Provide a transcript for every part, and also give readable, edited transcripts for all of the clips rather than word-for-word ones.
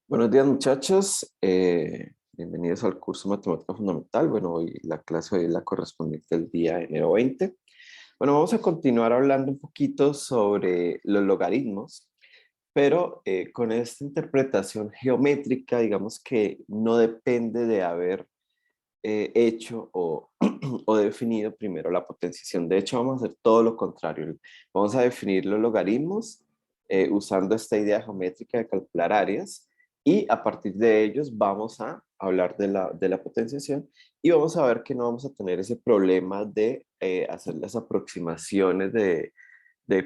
Buenos días muchachos, bienvenidos al curso Matemática Fundamental. Bueno, hoy la clase hoy es la correspondiente al día enero 20. Bueno, vamos a continuar hablando un poquito sobre los logaritmos, pero con esta interpretación geométrica, digamos que no depende de haber hecho o definido primero la potenciación. De hecho, vamos a hacer todo lo contrario. Vamos a definir los logaritmos usando esta idea geométrica de calcular áreas y a partir de ellos vamos a hablar de la potenciación y vamos a ver que no vamos a tener ese problema de hacer las aproximaciones de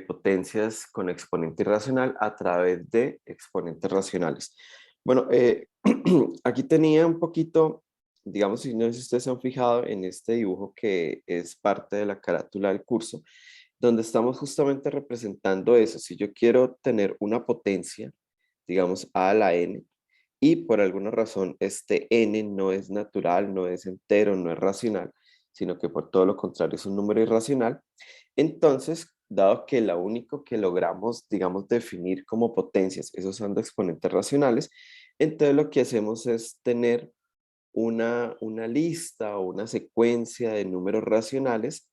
potencias con exponente irracional a través de exponentes racionales. Bueno, aquí tenía un poquito, digamos, si no sé si ustedes se han fijado en este dibujo que es parte de la carátula del curso, donde estamos justamente representando eso. Si yo quiero tener una potencia, digamos, a la n, y por alguna razón este n no es natural, no es entero, no es racional, sino que por todo lo contrario es un número irracional, entonces, dado que lo único que logramos, digamos, definir como potencias, esos son de exponentes racionales, entonces lo que hacemos es tener una lista o una secuencia de números racionales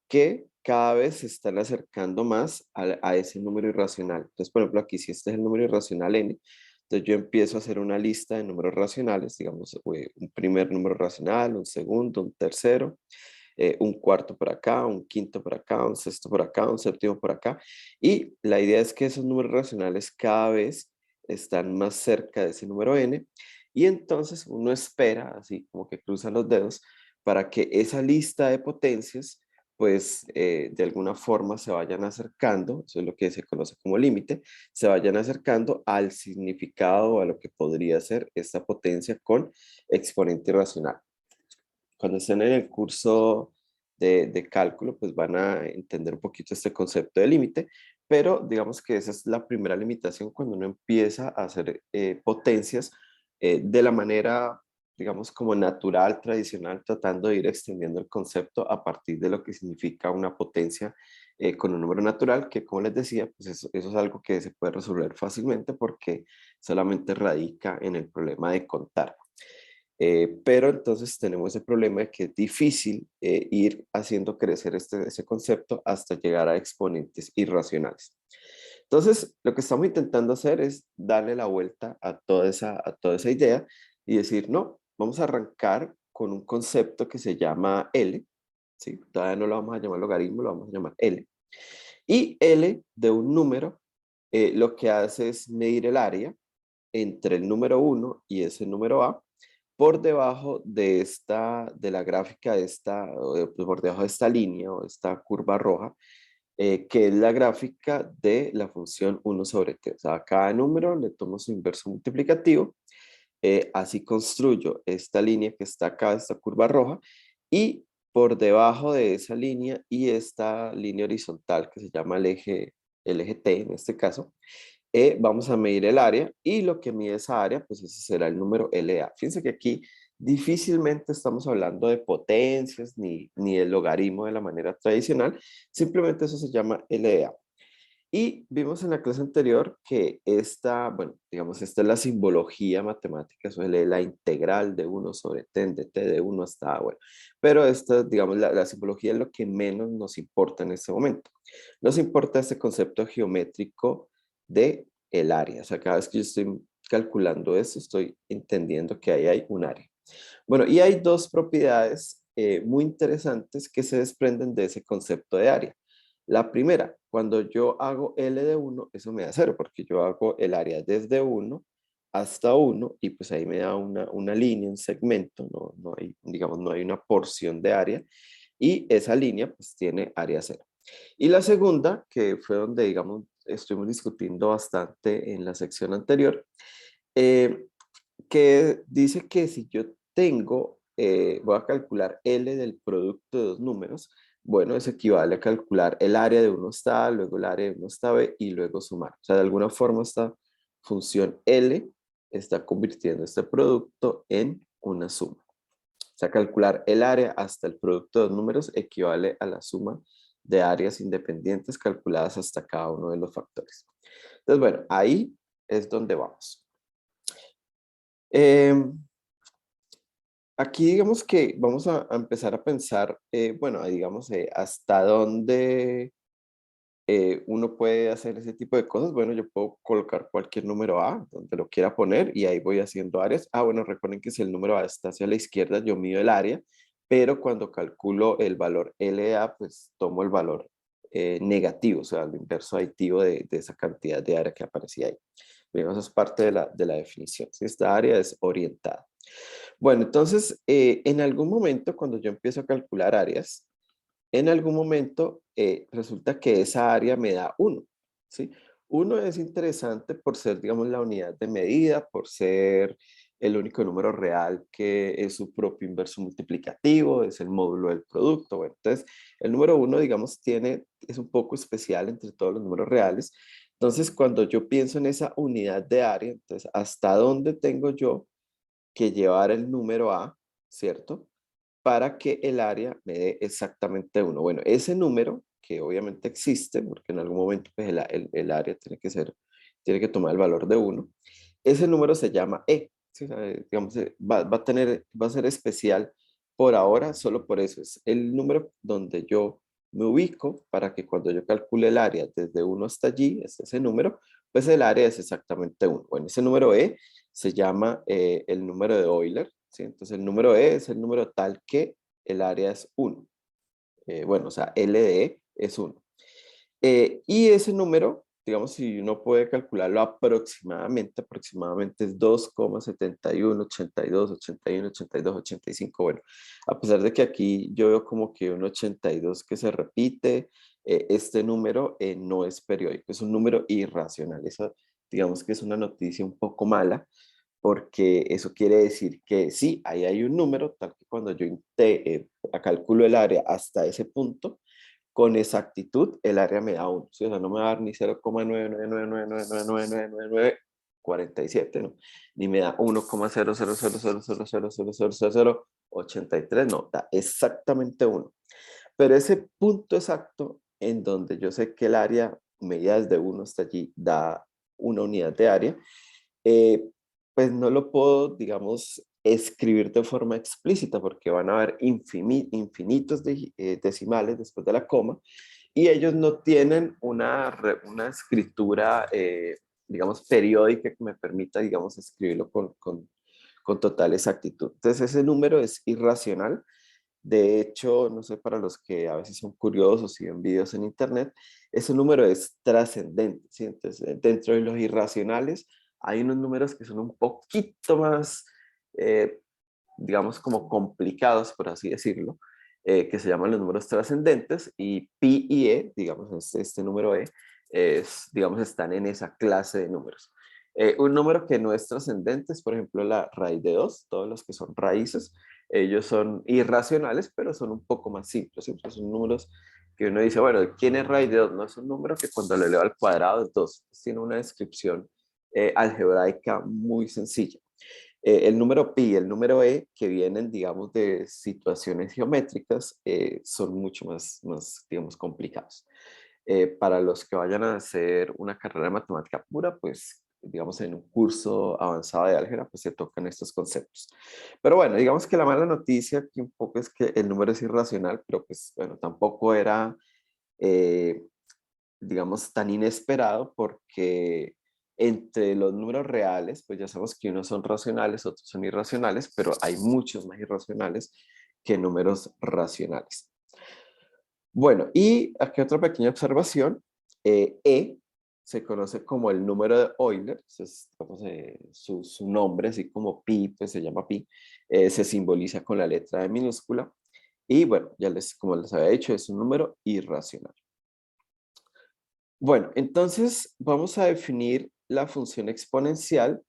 que cada vez se están acercando más a ese número irracional. Entonces, por ejemplo, aquí si este es el número irracional n, entonces yo empiezo a hacer una lista de números racionales, digamos, un primer número racional, un segundo, un tercero, un cuarto por acá, un quinto por acá, un sexto por acá, un séptimo por acá. Y la idea es que esos números racionales cada vez están más cerca de ese número n y entonces uno espera, así como que cruza los dedos, para que esa lista de potencias pues de alguna forma se vayan acercando, eso es lo que se conoce como límite, se vayan acercando al significado o a lo que podría ser esta potencia con exponente irracional. Cuando estén en el curso de cálculo, pues van a entender un poquito este concepto de límite, pero digamos que esa es la primera limitación cuando uno empieza a hacer potencias de la manera, digamos, como natural, tradicional, tratando de ir extendiendo el concepto a partir de lo que significa una potencia con un número natural, que como les decía, pues eso es algo que se puede resolver fácilmente porque solamente radica en el problema de contar. Pero entonces tenemos el problema de que es difícil ir haciendo crecer ese concepto hasta llegar a exponentes irracionales. Entonces, lo que estamos intentando hacer es darle la vuelta a toda esa idea y decir, no, vamos a arrancar con un concepto que se llama L, ¿sí? Todavía no lo vamos a llamar logaritmo, lo vamos a llamar L. Y L de un número lo que hace es medir el área entre el número uno y ese número A por debajo de la gráfica de pues, por debajo de esta línea o esta curva roja, que es la gráfica de la función uno sobre t. O sea, a cada número le tomo su inverso multiplicativo, así construyo esta línea que está acá, esta curva roja, y por debajo de esa línea y esta línea horizontal que se llama el eje T en este caso, vamos a medir el área y lo que mide esa área, pues ese será el número LA. Fíjense que aquí difícilmente estamos hablando de potencias ni el logaritmo de la manera tradicional, simplemente eso se llama LA. Y vimos en la clase anterior que esta, bueno, digamos, esta es la simbología matemática, eso es la integral de uno sobre t de t de uno hasta A, bueno. Pero esta, digamos, la simbología es lo que menos nos importa en este momento. Nos importa este concepto geométrico de el área. O sea, cada vez que yo estoy calculando esto, estoy entendiendo que ahí hay un área. Bueno, y hay dos propiedades muy interesantes que se desprenden de ese concepto de área. La primera, cuando yo hago L de uno, eso me da cero, porque yo hago el área desde uno hasta uno y pues ahí me da una línea, un segmento, no hay, digamos, no hay una porción de área y esa línea pues tiene área cero. Y la segunda, que fue donde, digamos, estuvimos discutiendo bastante en la sección anterior, eh, que dice que si yo tengo, voy a calcular L del producto de dos números, bueno, eso equivale a calcular el área de uno está A, luego el área de uno está B y luego sumar. O sea, de alguna forma esta función L está convirtiendo este producto en una suma. O sea, calcular el área hasta el producto de dos números equivale a la suma de áreas independientes calculadas hasta cada uno de los factores. Entonces, bueno, ahí es donde vamos. Em, Aquí digamos que vamos a empezar a pensar, bueno, digamos, hasta dónde uno puede hacer ese tipo de cosas. Bueno, yo puedo colocar cualquier número A donde lo quiera poner y ahí voy haciendo áreas. Ah, bueno, recuerden que si el número A está hacia la izquierda, yo mido el área, pero cuando calculo el valor LA, pues tomo el valor negativo, o sea, el inverso aditivo de esa cantidad de área que aparecía ahí. Bien, eso es parte de la definición. Si esta área es orientada. Bueno, entonces, en algún momento, cuando yo empiezo a calcular áreas, en algún momento resulta que esa área me da 1, ¿sí? 1 es interesante por ser, digamos, la unidad de medida, por ser el único número real que es su propio inverso multiplicativo, es el módulo del producto. Bueno, entonces, el número 1, digamos, es un poco especial entre todos los números reales. Entonces, cuando yo pienso en esa unidad de área, entonces, ¿hasta dónde tengo yo que llevar el número A, ¿cierto? Para que el área me dé exactamente 1. Bueno, ese número, que obviamente existe, porque en algún momento pues, el área tiene que tomar el valor de 1, ese número se llama E. ¿Sí? Digamos, va a ser especial por ahora, solo por eso. Es el número donde yo me ubico para que cuando yo calcule el área desde 1 hasta allí, es ese número, pues el área es exactamente 1. Bueno, ese número E se llama el número de Euler, ¿sí? Entonces el número E es el número tal que el área es 1. Bueno, o sea, L de E es 1. Y ese número, digamos, si uno puede calcularlo aproximadamente es 2,71, 82, 81, 82, 85. Bueno, a pesar de que aquí yo veo como que un 82 que se repite, este número no es periódico, es un número irracional. Eso, digamos que es una noticia un poco mala, porque eso quiere decir que sí, ahí hay un número, tal que cuando yo calculo el área hasta ese punto, con exactitud el área me da 1, ¿sí? O sea, no me va a dar ni 0,999999947, ¿no? Ni me da 1,00000000083, no, da exactamente 1. Pero ese punto exacto en donde yo sé que el área medida desde 1 hasta allí da una unidad de área, eh, pues no lo puedo, digamos, escribir de forma explícita porque van a haber infinitos decimales después de la coma y ellos no tienen una escritura, digamos, periódica que me permita, digamos, escribirlo con total exactitud. Entonces ese número es irracional. De hecho, no sé, para los que a veces son curiosos y ven videos en internet, ese número es trascendente, ¿sí? Entonces, dentro de los irracionales, hay unos números que son un poquito más, eh, digamos, como complicados, por así decirlo, que se llaman los números trascendentes, y pi y e, digamos, este número e, digamos, están en esa clase de números. Un número que no es trascendente es, por ejemplo, la raíz de 2, todos los que son raíces, ellos son irracionales, pero son un poco más simples, ¿sí? Son números que uno dice, bueno, ¿quién es raíz de 2? No es un número que cuando le eleva al cuadrado es 2, tiene una descripción algebraica muy sencilla. El número pi y el número e, que vienen, digamos, de situaciones geométricas, son mucho más, digamos, complicados. Para los que vayan a hacer una carrera de matemática pura, pues, digamos, en un curso avanzado de álgebra, pues se tocan estos conceptos. Pero bueno, digamos que la mala noticia aquí un poco es que el número es irracional, pero pues, bueno, tampoco era, eh, digamos, tan inesperado porque entre los números reales, pues ya sabemos que unos son racionales, otros son irracionales, pero hay muchos más irracionales que números racionales. Bueno, y aquí otra pequeña observación. E se conoce como el número de Euler, su nombre, así como pi, pues se llama pi, se simboliza con la letra E minúscula. Y bueno, como les había dicho, es un número irracional. Bueno, entonces vamos a definir la función exponencial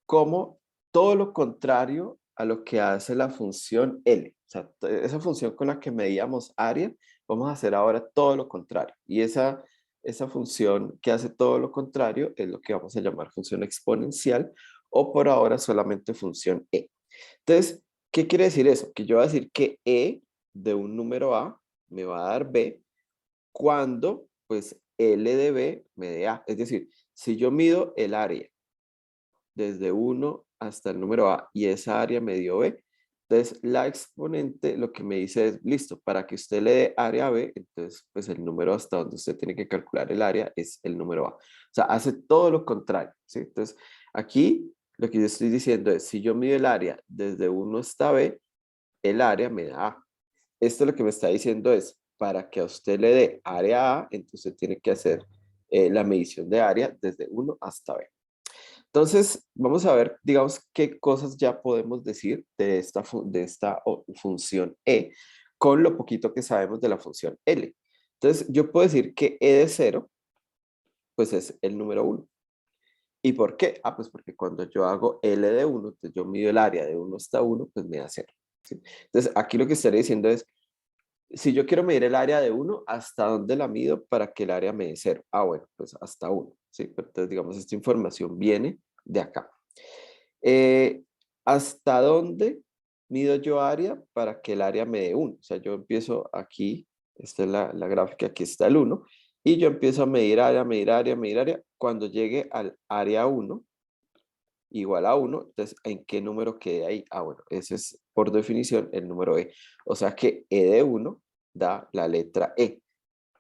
como todo lo contrario a lo que hace la función L. O sea, esa función con la que medíamos área, vamos a hacer ahora todo lo contrario. Y esa función que hace todo lo contrario es lo que vamos a llamar función exponencial o por ahora solamente función E. Entonces, ¿qué quiere decir eso? Que yo voy a decir que E de un número A me va a dar B cuando pues L de B me dé A. Es decir, si yo mido el área desde 1 hasta el número A y esa área me dio B. Entonces, la exponente lo que me dice es, listo, para que usted le dé área B, entonces, pues el número hasta donde usted tiene que calcular el área es el número A. O sea, hace todo lo contrario, ¿sí? Entonces, aquí lo que yo estoy diciendo es, si yo mido el área desde 1 hasta B, el área me da A. Esto lo que me está diciendo es, para que a usted le dé área A, entonces tiene que hacer la medición de área desde 1 hasta B. Entonces, vamos a ver, digamos, qué cosas ya podemos decir de esta función E con lo poquito que sabemos de la función L. Entonces, yo puedo decir que E de 0, pues es el número 1. ¿Y por qué? Ah, pues porque cuando yo hago L de 1, entonces yo mido el área de 1 hasta 1, pues me da 0. ¿Sí? Entonces, aquí lo que estaría diciendo es, si yo quiero medir el área de 1, ¿hasta dónde la mido para que el área me dé 0? Ah, bueno, pues hasta 1. ¿Sí? Entonces, digamos, esta información viene de acá. ¿Hasta dónde mido yo área para que el área me dé 1? O sea, yo empiezo aquí, esta es la gráfica, aquí está el 1, y yo empiezo a medir área, medir área, medir área. Cuando llegue al área 1, igual a 1, entonces, ¿en qué número quede ahí? Ah, bueno, ese es por definición el número E. O sea que E de 1 da la letra E.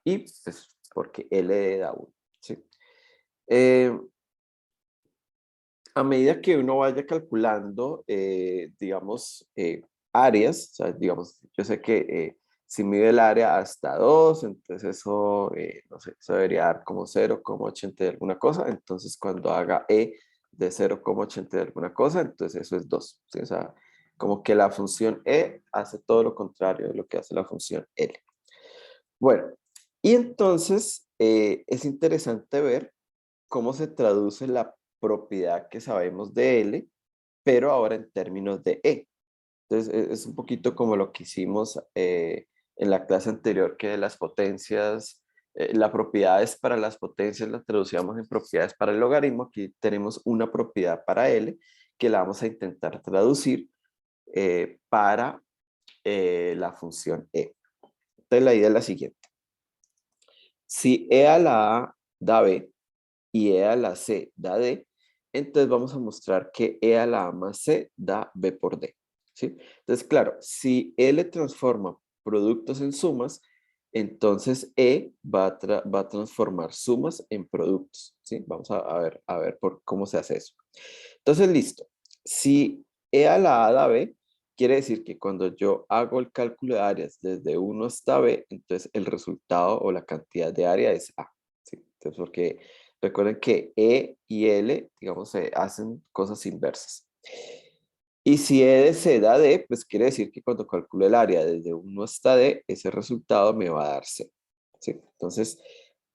Y pues porque L da 1, ¿sí? Eh, a medida que uno vaya calculando, digamos, áreas, o sea, digamos, yo sé que si mide el área hasta 2, entonces eso, no sé, eso debería dar como 0,80 de alguna cosa, entonces cuando haga E de 0,80 de alguna cosa, entonces eso es 2, ¿sí? O sea, como que la función E hace todo lo contrario de lo que hace la función L. Bueno, y entonces es interesante ver cómo se traduce la propiedad que sabemos de L, pero ahora en términos de E. Entonces, es un poquito como lo que hicimos en la clase anterior, que de las potencias, las propiedades para las potencias las traducíamos en propiedades para el logaritmo. Aquí tenemos una propiedad para L que la vamos a intentar traducir para la función E. Entonces, la idea es la siguiente. Si E a la A da B, y E a la C da D, entonces vamos a mostrar que E a la A más C da B por D. ¿Sí? Entonces, claro, si L transforma productos en sumas, entonces E va a transformar sumas en productos. ¿Sí? Vamos a ver por cómo se hace eso. Entonces, listo. Si E a la A da B, quiere decir que cuando yo hago el cálculo de áreas desde 1 hasta B, entonces el resultado o la cantidad de área es A. ¿Sí? Entonces, porque recuerden que E y L, digamos, se hacen cosas inversas. Y si E de C da D, pues quiere decir que cuando calculo el área desde 1 hasta D, ese resultado me va a dar C. ¿Sí? Entonces,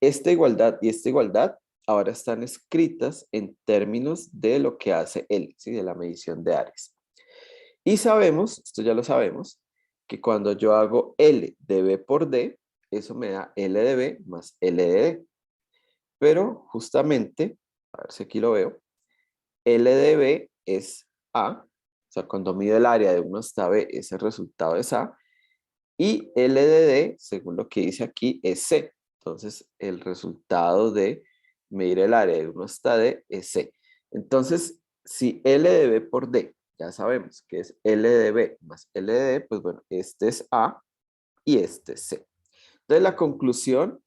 esta igualdad y esta igualdad ahora están escritas en términos de lo que hace L, ¿sí? De la medición de áreas. Y sabemos, esto ya lo sabemos, que cuando yo hago L de B por D, eso me da L de B más L de D. Pero justamente, a ver si aquí lo veo, L de B es A, o sea, cuando mido el área de 1 hasta B, ese resultado es A, y L de D, según lo que dice aquí, es C. Entonces, el resultado de medir el área de 1 hasta D es C. Entonces, si L de B por D, ya sabemos que es L de B más L de D, pues bueno, este es A y este es C. Entonces, la conclusión,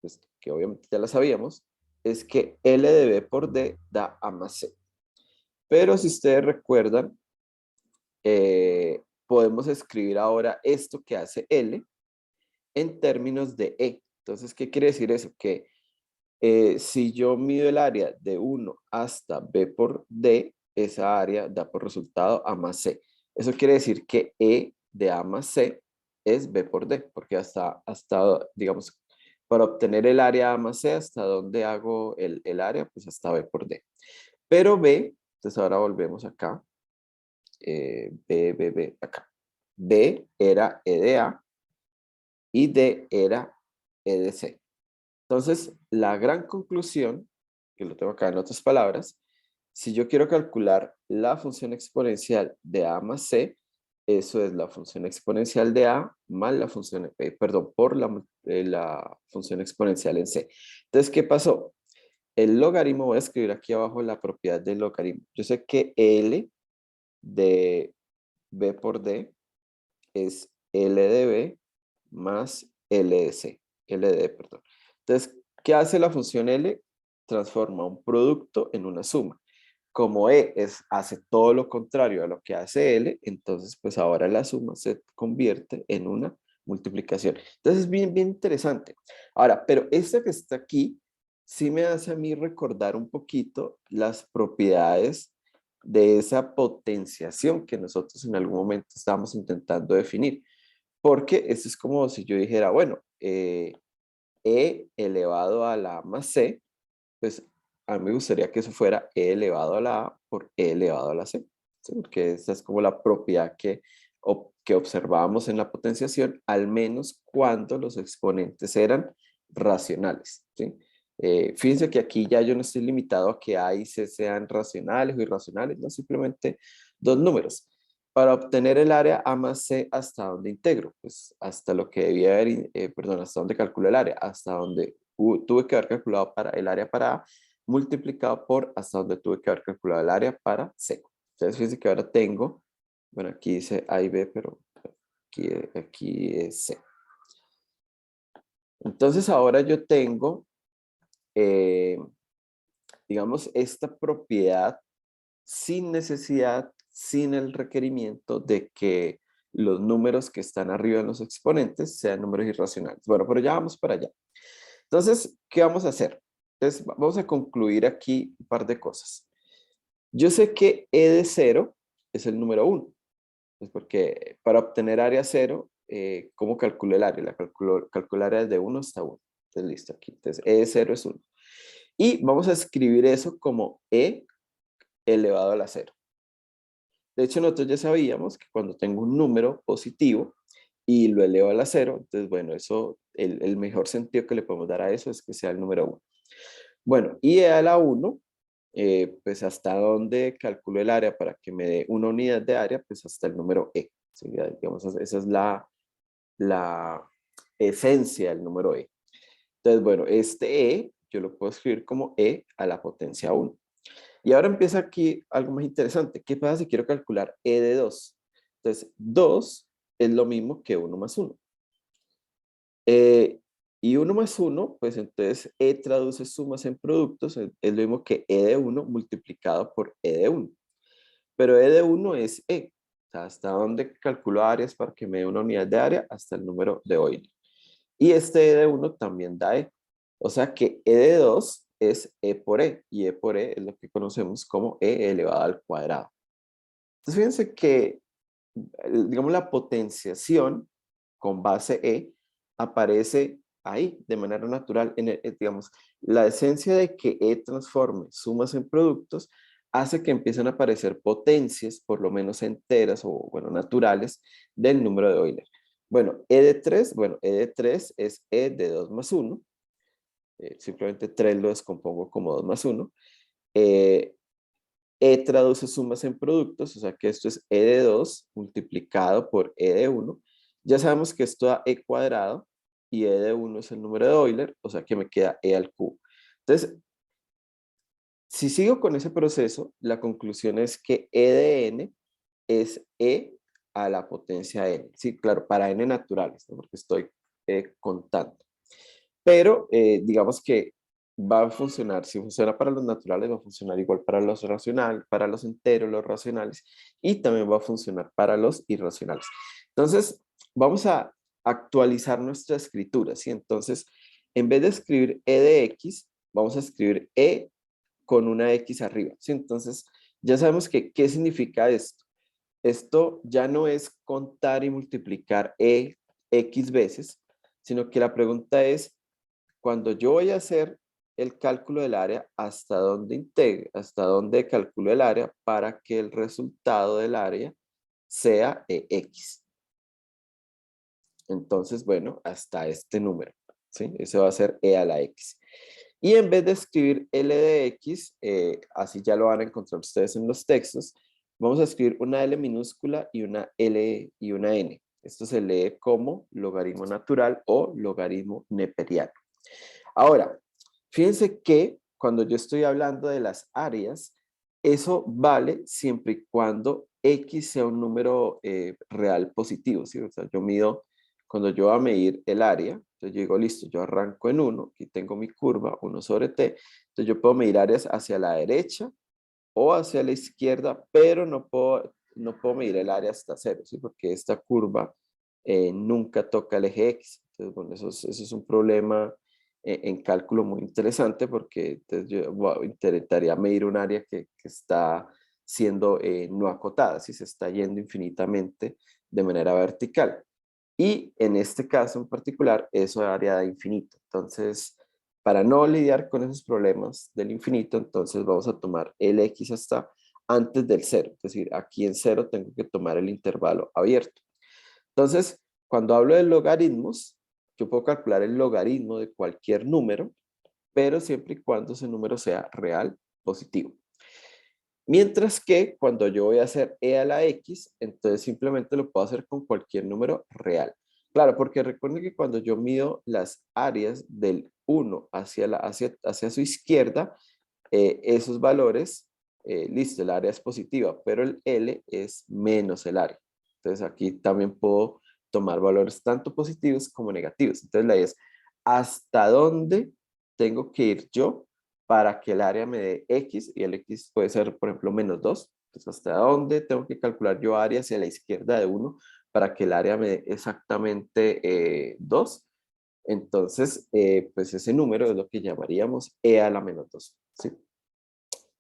pues, que obviamente ya la sabíamos, es que L de B por D da A más C. Pero si ustedes recuerdan, podemos escribir ahora esto que hace L en términos de E. Entonces, ¿qué quiere decir eso? Que si yo mido el área de 1 hasta B por D, esa área da por resultado A más C. Eso quiere decir que E de A más C es B por D, porque digamos, para obtener el área A más C, ¿hasta dónde hago el área? Pues hasta B por D. Pero B, entonces ahora volvemos acá, B, acá. B era E de A y D era E de C. Entonces, la gran conclusión, que lo tengo acá en otras palabras, si yo quiero calcular la función exponencial de A más C, eso es la función exponencial de A más la función, perdón, por la función exponencial en C. Entonces, ¿qué pasó? el logaritmo, voy a escribir aquí abajo la propiedad del logaritmo. Yo sé que L de B por D es L de B más L de C. L de D, perdón. Entonces, ¿qué hace la función L? Transforma un producto en una suma. Como hace todo lo contrario a lo que hace L, entonces pues ahora la suma se convierte en una multiplicación. Entonces es bien, bien interesante. Ahora, pero esta que está aquí sí me hace a mí recordar un poquito las propiedades de esa potenciación que nosotros en algún momento estábamos intentando definir. Porque esto es como si yo dijera, bueno, E elevado a la más C, pues a mí me gustaría que eso fuera E elevado a la A por E elevado a la C, ¿sí? Porque esa es como la propiedad que observábamos en la potenciación, al menos cuando los exponentes eran racionales, ¿sí? Fíjense que aquí ya yo no estoy limitado a que A y C sean racionales o irracionales, no, simplemente dos números. Para obtener el área A más C, ¿hasta dónde integro? Pues hasta lo que debía haber, perdón, hasta dónde calculo el área, hasta donde tuve que haber calculado para el área para A, multiplicado por hasta donde tuve que haber calculado el área para C. Entonces fíjense que ahora tengo, bueno, aquí dice A y B, pero aquí es C. Entonces ahora yo tengo, digamos, esta propiedad sin necesidad, sin el requerimiento de que los números que están arriba en los exponentes sean números irracionales. Bueno, pero ya vamos para allá. Entonces, ¿qué vamos a hacer? Entonces, vamos a concluir aquí un par de cosas. Yo sé que E de 0 es el número 1. Es porque para obtener área 0, ¿cómo calculo el área? Calculo el área desde 1 hasta 1. Entonces, listo, aquí. Entonces, E de 0 es 1. Y vamos a escribir eso como E elevado a la 0. De hecho, nosotros ya sabíamos que cuando tengo un número positivo y lo elevo a la 0, entonces, bueno, eso, el mejor sentido que le podemos dar a eso es que sea el número 1. Bueno, y E a la 1, pues hasta donde calculo el área para que me dé una unidad de área, pues hasta el número E. ¿Sí? Digamos, esa es la esencia del número E. Entonces, bueno, este E yo lo puedo escribir como E a la potencia 1. Y ahora empieza aquí algo más interesante. ¿Qué pasa si quiero calcular E de 2? Entonces, 2 es lo mismo que 1 más 1. Y 1 más 1, pues entonces E traduce sumas en productos, es lo mismo que E de 1 multiplicado por E de 1. Pero E de 1 es E. O sea, hasta donde calculo áreas para que me dé una unidad de área, hasta el número de Euler. Y este E de 1 también da E. O sea que E de 2 es E por E. Y E por E es lo que conocemos como E elevado al cuadrado. Entonces fíjense que, digamos, la potenciación con base E aparece ahí de manera natural. Digamos, la esencia de que E transforme sumas en productos hace que empiecen a aparecer potencias, por lo menos enteras o, bueno, naturales, del número de Euler. Bueno, E de 3, bueno, E de 3 es E de 2 más 1. Simplemente 3 lo descompongo como 2 más 1. E traduce sumas en productos, o sea que esto es E de 2 multiplicado por E de 1. Ya sabemos que esto da E cuadrado y E de 1 es el número de Euler, o sea que me queda E al cubo. Entonces, si sigo con ese proceso, la conclusión es que E de n es E a la potencia n. Sí, claro, para n naturales, ¿no? Porque estoy contando. Pero digamos que va a funcionar, si funciona para los naturales, va a funcionar igual para los racionales, para los enteros, los racionales, y también va a funcionar para los irracionales. Entonces, vamos a actualizar nuestra escritura, ¿sí? Entonces, en vez de escribir E de X, vamos a escribir E con una X arriba, ¿sí? Entonces, ya sabemos que, ¿qué significa esto? Esto ya no es contar y multiplicar E X veces, sino que la pregunta es, cuando yo voy a hacer el cálculo del área, hasta dónde calculo el área para que el resultado del área sea X. Entonces, bueno, hasta este número, ¿sí? Ese va a ser E a la X. Y en vez de escribir L de X, así ya lo van a encontrar ustedes en los textos, vamos a escribir una L minúscula y una L y una N. Esto se lee como logaritmo natural o logaritmo neperiano. Ahora, fíjense que cuando yo estoy hablando de las áreas, eso vale siempre y cuando X sea un número real positivo, ¿sí? O sea, yo mido, cuando yo voy a medir el área, entonces yo digo, listo, yo arranco en 1, aquí tengo mi curva, 1 sobre t, entonces yo puedo medir áreas hacia la derecha o hacia la izquierda, pero no puedo medir el área hasta 0, ¿sí? Porque esta curva nunca toca el eje X. Entonces, bueno, eso es un problema en cálculo muy interesante porque entonces yo intentaría medir un área que está siendo no acotada, si se está yendo infinitamente de manera vertical. Y en este caso en particular, eso área de infinito. Entonces, para no lidiar con esos problemas del infinito, entonces vamos a tomar el x hasta antes del 0. Es decir, aquí en 0 tengo que tomar el intervalo abierto. Entonces, cuando hablo de logaritmos, yo puedo calcular el logaritmo de cualquier número, pero siempre y cuando ese número sea real positivo. Mientras que cuando yo voy a hacer e a la x, entonces simplemente lo puedo hacer con cualquier número real. Claro, porque recuerden que cuando yo mido las áreas del 1 hacia su izquierda, esos valores, listo, el área es positiva, pero el L es menos el área. Entonces aquí también puedo tomar valores tanto positivos como negativos. Entonces la idea es, ¿hasta dónde tengo que ir yo para que el área me dé X? Y el X puede ser, por ejemplo, -2. Entonces, ¿hasta dónde tengo que calcular yo área hacia la izquierda de 1 para que el área me dé exactamente 2? Entonces, pues ese número es lo que llamaríamos e a la -2, ¿sí?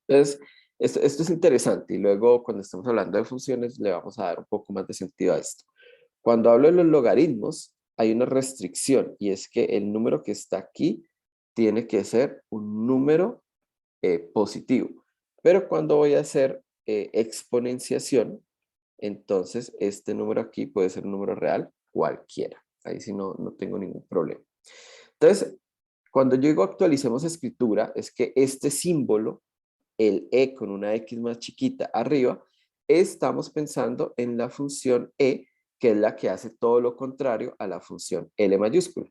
Entonces, esto es interesante y luego cuando estamos hablando de funciones le vamos a dar un poco más de sentido a esto. Cuando hablo de los logaritmos, hay una restricción y es que el número que está aquí tiene que ser un número positivo. Pero cuando voy a hacer exponenciación, entonces este número aquí puede ser un número real cualquiera. Ahí sí no tengo ningún problema. Entonces, cuando yo digo actualicemos escritura, es que este símbolo, el e con una x más chiquita arriba, estamos pensando en la función e, que es la que hace todo lo contrario a la función L mayúscula.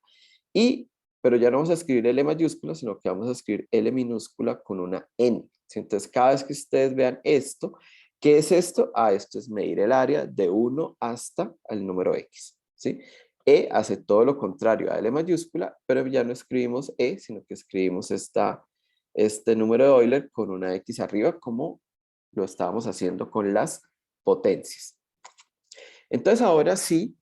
Pero ya no vamos a escribir L mayúscula, sino que vamos a escribir L minúscula con una N. ¿Sí? Entonces, cada vez que ustedes vean esto, ¿qué es esto? Esto es medir el área de 1 hasta el número X. ¿Sí? E hace todo lo contrario a L mayúscula, pero ya no escribimos E, sino que escribimos este número de Euler con una X arriba, como lo estábamos haciendo con las potencias. Entonces, ahora sí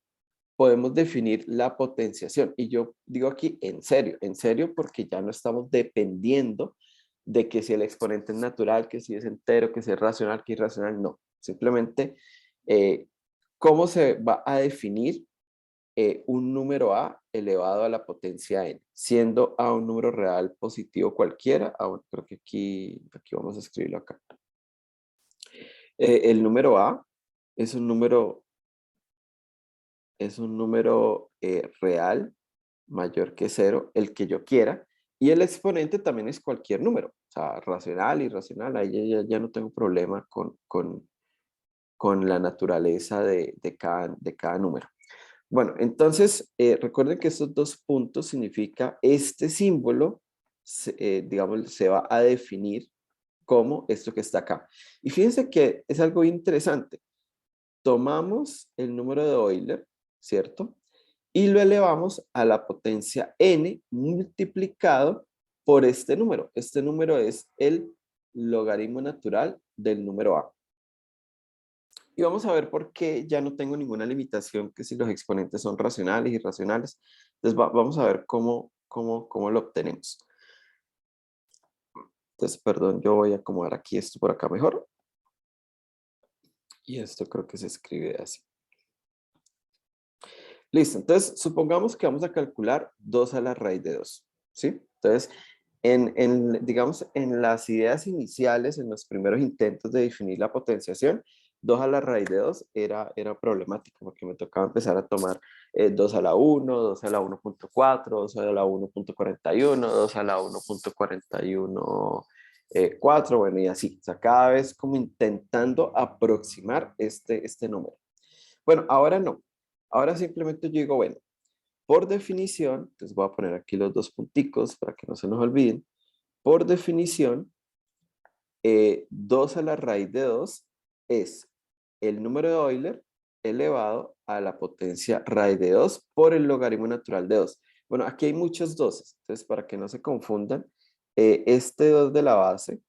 podemos definir la potenciación. Y yo digo aquí en serio, porque ya no estamos dependiendo de que si el exponente es natural, que si es entero, que si es racional, que es irracional, no. Simplemente, ¿cómo se va a definir un número a elevado a la potencia n? Siendo a un número real positivo cualquiera, creo que aquí vamos a escribirlo acá. El número a es un número real mayor que 0, el que yo quiera, y el exponente también es cualquier número, o sea, racional, irracional, ahí ya no tengo problema con la naturaleza de cada número. Bueno, entonces, recuerden que estos dos puntos significa este símbolo, digamos, se va a definir como esto que está acá. Y fíjense que es algo interesante. Tomamos el número de Euler, ¿cierto? Y lo elevamos a la potencia n multiplicado por este número. Este número es el logaritmo natural del número a. Y vamos a ver por qué ya no tengo ninguna limitación, que si los exponentes son racionales y irracionales. Entonces vamos a ver cómo lo obtenemos. Entonces, perdón, yo voy a acomodar aquí esto por acá mejor. Y esto creo que se escribe así. Listo, entonces supongamos que vamos a calcular 2 a la raíz de 2, ¿sí? Entonces, digamos, en las ideas iniciales, en los primeros intentos de definir la potenciación, 2 a la raíz de 2 era problemático porque me tocaba empezar a tomar 2 a la 1, 2 a la 1.4, 2 a la 1.41, 2 a la 1.41, 4, bueno, y así. O sea, cada vez como intentando aproximar este número. Bueno, ahora no. Ahora simplemente yo digo, bueno, por definición, entonces voy a poner aquí los dos punticos para que no se nos olviden. por definición, 2 a la raíz de 2 es el número de Euler elevado a la potencia raíz de 2 por el logaritmo natural de 2. Bueno, aquí hay muchos 2, entonces para que no se confundan, este 2 de la base,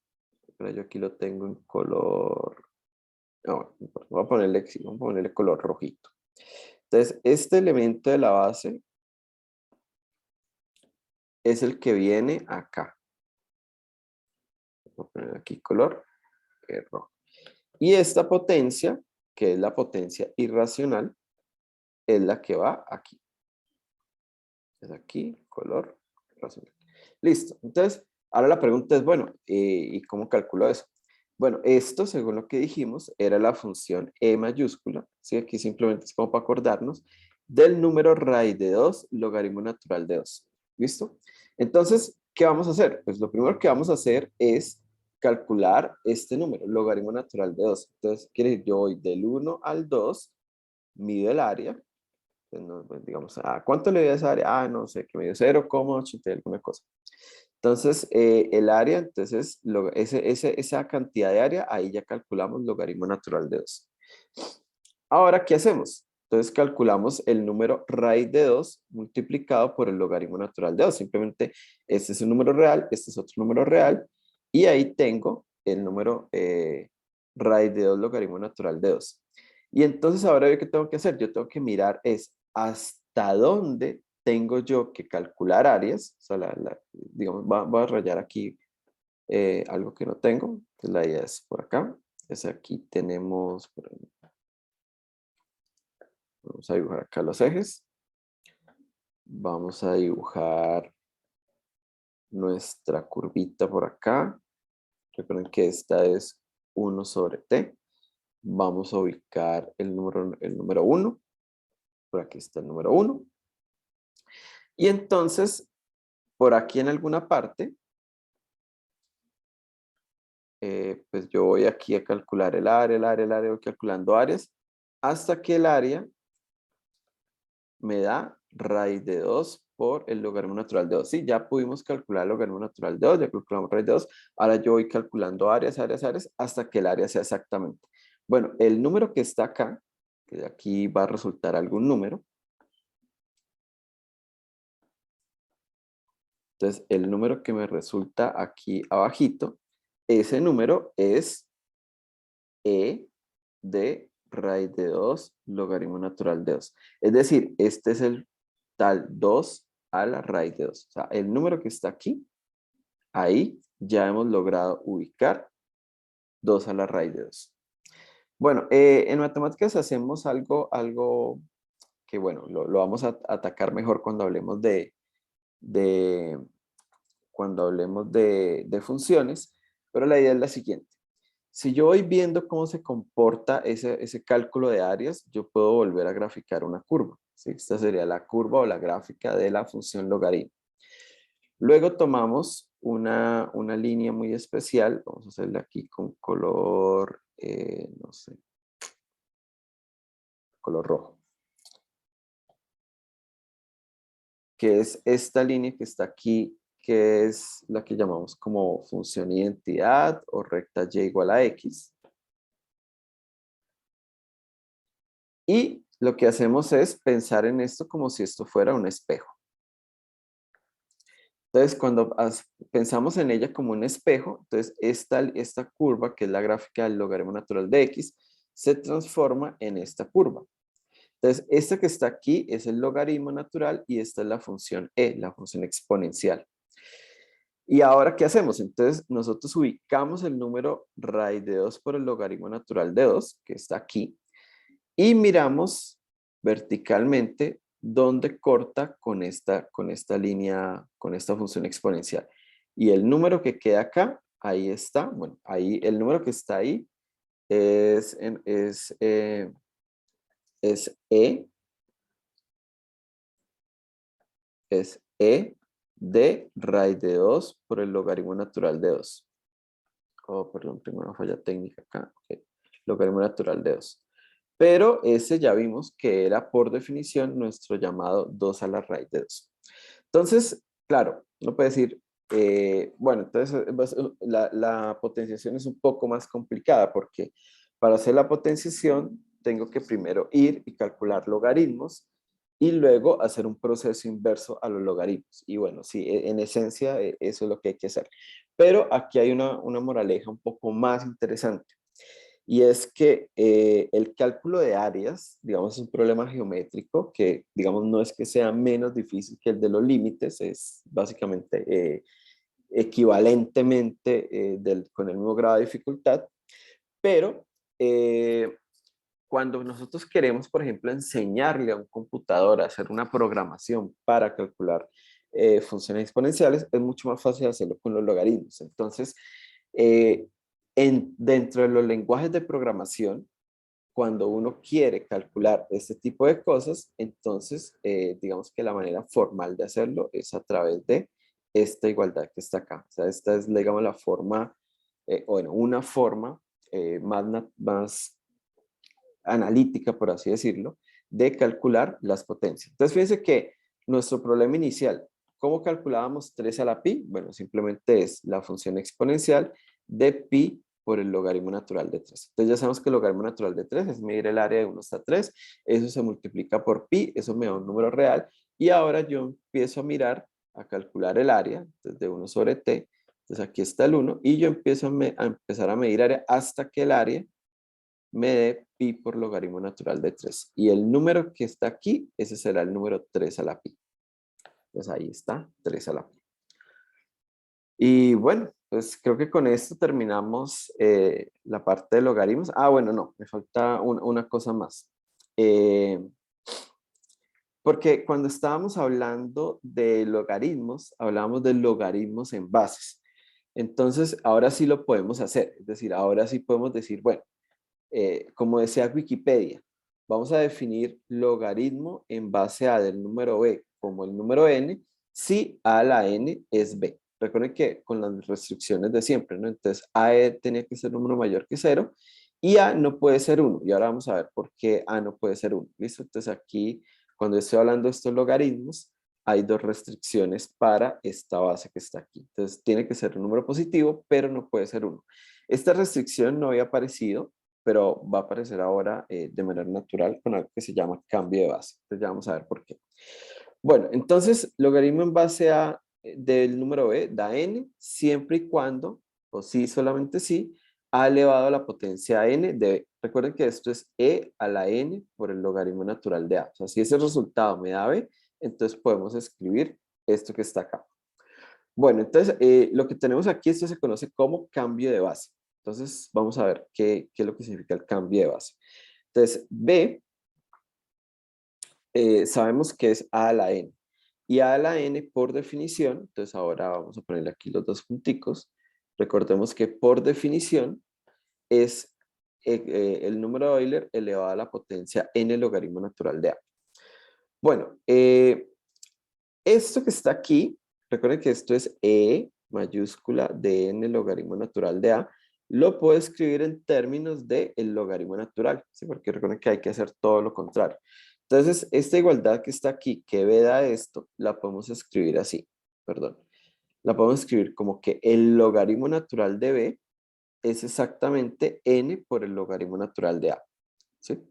pero yo aquí lo tengo en color, no, voy a ponerle, sí, vamos a ponerle color rojito. Entonces, este elemento de la base es el que viene acá. Voy a poner aquí color rojo. Y esta potencia, que es la potencia irracional, es la que va aquí. Es aquí, color irracional. Listo. Entonces, ahora la pregunta es, bueno, ¿y cómo calculo eso? Bueno, esto, según lo que dijimos, era la función E mayúscula, ¿sí? Aquí simplemente es como para acordarnos, del número raíz de 2, logaritmo natural de 2. ¿Listo? Entonces, ¿qué vamos a hacer? Pues lo primero que vamos a hacer es calcular este número, logaritmo natural de 2. Entonces, quiere decir, yo voy del 1 al 2, mido el área, pues, digamos, ¿cuánto le doy a esa área? No sé, que me dio 0,80 alguna cosa. Entonces, el área, entonces, esa cantidad de área, ahí ya calculamos logaritmo natural de 2. Ahora, ¿qué hacemos? Entonces, calculamos el número raíz de 2 multiplicado por el logaritmo natural de 2. Simplemente, este es un número real, este es otro número real, y ahí tengo el número raíz de 2 logaritmo natural de 2. Y entonces, ahora, ¿qué tengo que hacer? Yo tengo que mirar es hasta dónde tengo yo que calcular áreas. O sea, digamos, voy a rayar aquí algo que no tengo. Entonces, la idea es por acá. Entonces, aquí tenemos, vamos a dibujar acá los ejes. Vamos a dibujar nuestra curvita por acá. Recuerden que esta es 1 sobre t. Vamos a ubicar el número 1. Por aquí está el número 1. Y entonces, por aquí en alguna parte, pues yo voy aquí a calcular el área, voy calculando áreas, hasta que el área me da raíz de 2 por el logaritmo natural de 2. Sí, ya pudimos calcular el logaritmo natural de 2, ya calculamos raíz de 2. Ahora yo voy calculando áreas, hasta que el área sea exactamente. Bueno, el número que está acá, que de aquí va a resultar algún número. Entonces, el número que me resulta aquí abajito, ese número es E de raíz de 2 logaritmo natural de 2. Es decir, este es el tal 2 a la raíz de 2. O sea, el número que está aquí, ahí ya hemos logrado ubicar 2 a la raíz de 2. Bueno, en matemáticas hacemos algo que, bueno, lo vamos a atacar mejor cuando hablemos de de funciones, pero la idea es la siguiente. Si yo voy viendo cómo se comporta ese cálculo de áreas, yo puedo volver a graficar una curva. ¿Sí? Esta sería la curva o la gráfica de la función logaritmo. Luego tomamos una línea muy especial. Vamos a hacerla aquí con color, no sé, color rojo. Que es esta línea que está aquí, que es la que llamamos como función identidad o recta y igual a x. Y lo que hacemos es pensar en esto como si esto fuera un espejo. Entonces, cuando pensamos en ella como un espejo, entonces esta curva, que es la gráfica del logaritmo natural de x, se transforma en esta curva. Entonces, esta que está aquí es el logaritmo natural y esta es la función e, la función exponencial. ¿Y ahora qué hacemos? Entonces, nosotros ubicamos el número raíz de 2 por el logaritmo natural de 2, que está aquí, y miramos verticalmente dónde corta con esta línea, con esta función exponencial. Y el número que queda acá, ahí está. Bueno, ahí el número que está ahí es E, es E de raíz de 2 por el logaritmo natural de 2. Oh, perdón, tengo una falla técnica acá. Okay. Logaritmo natural de 2. Pero ese ya vimos que era por definición nuestro llamado 2 a la raíz de 2. Entonces, claro, uno puede decir, Bueno, entonces la potenciación es un poco más complicada porque para hacer la potenciación tengo que primero ir y calcular logaritmos y luego hacer un proceso inverso a los logaritmos. Y bueno, sí, en esencia eso es lo que hay que hacer. Pero aquí hay una moraleja un poco más interesante. Y es que el cálculo de áreas, digamos, es un problema geométrico que, digamos, no es que sea menos difícil que el de los límites, es básicamente equivalentemente con el mismo grado de dificultad, pero cuando nosotros queremos, por ejemplo, enseñarle a un computador a hacer una programación para calcular funciones exponenciales, es mucho más fácil hacerlo con los logaritmos. Entonces, eh, dentro de los lenguajes de programación, cuando uno quiere calcular este tipo de cosas, entonces digamos que la manera formal de hacerlo es a través de esta igualdad que está acá. O sea, esta es, digamos, la forma, bueno, una forma más analítica, por así decirlo, de calcular las potencias. Entonces, fíjense que nuestro problema inicial, ¿cómo calculábamos 3 a la pi? Bueno, simplemente es la función exponencial de pi por el logaritmo natural de 3. Entonces ya sabemos que el logaritmo natural de 3 es medir el área de 1 hasta 3, eso se multiplica por pi, eso me da un número real, y ahora yo empiezo a mirar, a calcular el área, desde 1 sobre t, entonces aquí está el 1, y yo empiezo a empezar a medir área hasta que el área me dé pi por logaritmo natural de 3. Y el número que está aquí, ese será el número 3 a la pi. Entonces ahí está, 3 a la pi. Y bueno, pues creo que con esto terminamos la parte de logaritmos. Ah, bueno, no, me falta una cosa más. Eh, porque cuando estábamos hablando de logaritmos, hablábamos de logaritmos en bases. Entonces, ahora sí lo podemos hacer. Es decir, ahora sí podemos decir, bueno, como decía Wikipedia, vamos a definir logaritmo en base a del número b como el número n, si a a la n es b. Recuerden que con las restricciones de siempre, ¿no? Entonces, a tenía que ser un número mayor que 0 y a no puede ser 1. Y ahora vamos a ver por qué a no puede ser 1. ¿Listo? Entonces, aquí, cuando estoy hablando de estos logaritmos, hay dos restricciones para esta base que está aquí. Entonces, tiene que ser un número positivo, pero no puede ser 1. Esta restricción no había aparecido, pero va a aparecer ahora de manera natural con algo que se llama cambio de base. Entonces ya vamos a ver por qué. Bueno, entonces logaritmo en base a del número b da n siempre y cuando, o sí, solamente sí, a elevado a la potencia n de b. Recuerden que esto es e a la n por el logaritmo natural de a. O sea, si ese resultado me da b, entonces podemos escribir esto que está acá. Bueno, entonces lo que tenemos aquí, esto se conoce como cambio de base. Entonces vamos a ver qué es lo que significa el cambio de base. Entonces, B sabemos que es a a la n. Y a la n por definición, entonces ahora vamos a ponerle aquí los dos punticos. Recordemos que por definición es el número de Euler elevado a la potencia n logaritmo natural de a. Bueno, esto que está aquí, recuerden que esto es e mayúscula de n logaritmo natural de a, lo puedo escribir en términos de el logaritmo natural, ¿sí? Porque recuerden que hay que hacer todo lo contrario. Entonces, esta igualdad que está aquí, que b da esto, la podemos escribir así, perdón. La podemos escribir como que el logaritmo natural de b es exactamente n por el logaritmo natural de a, ¿sí?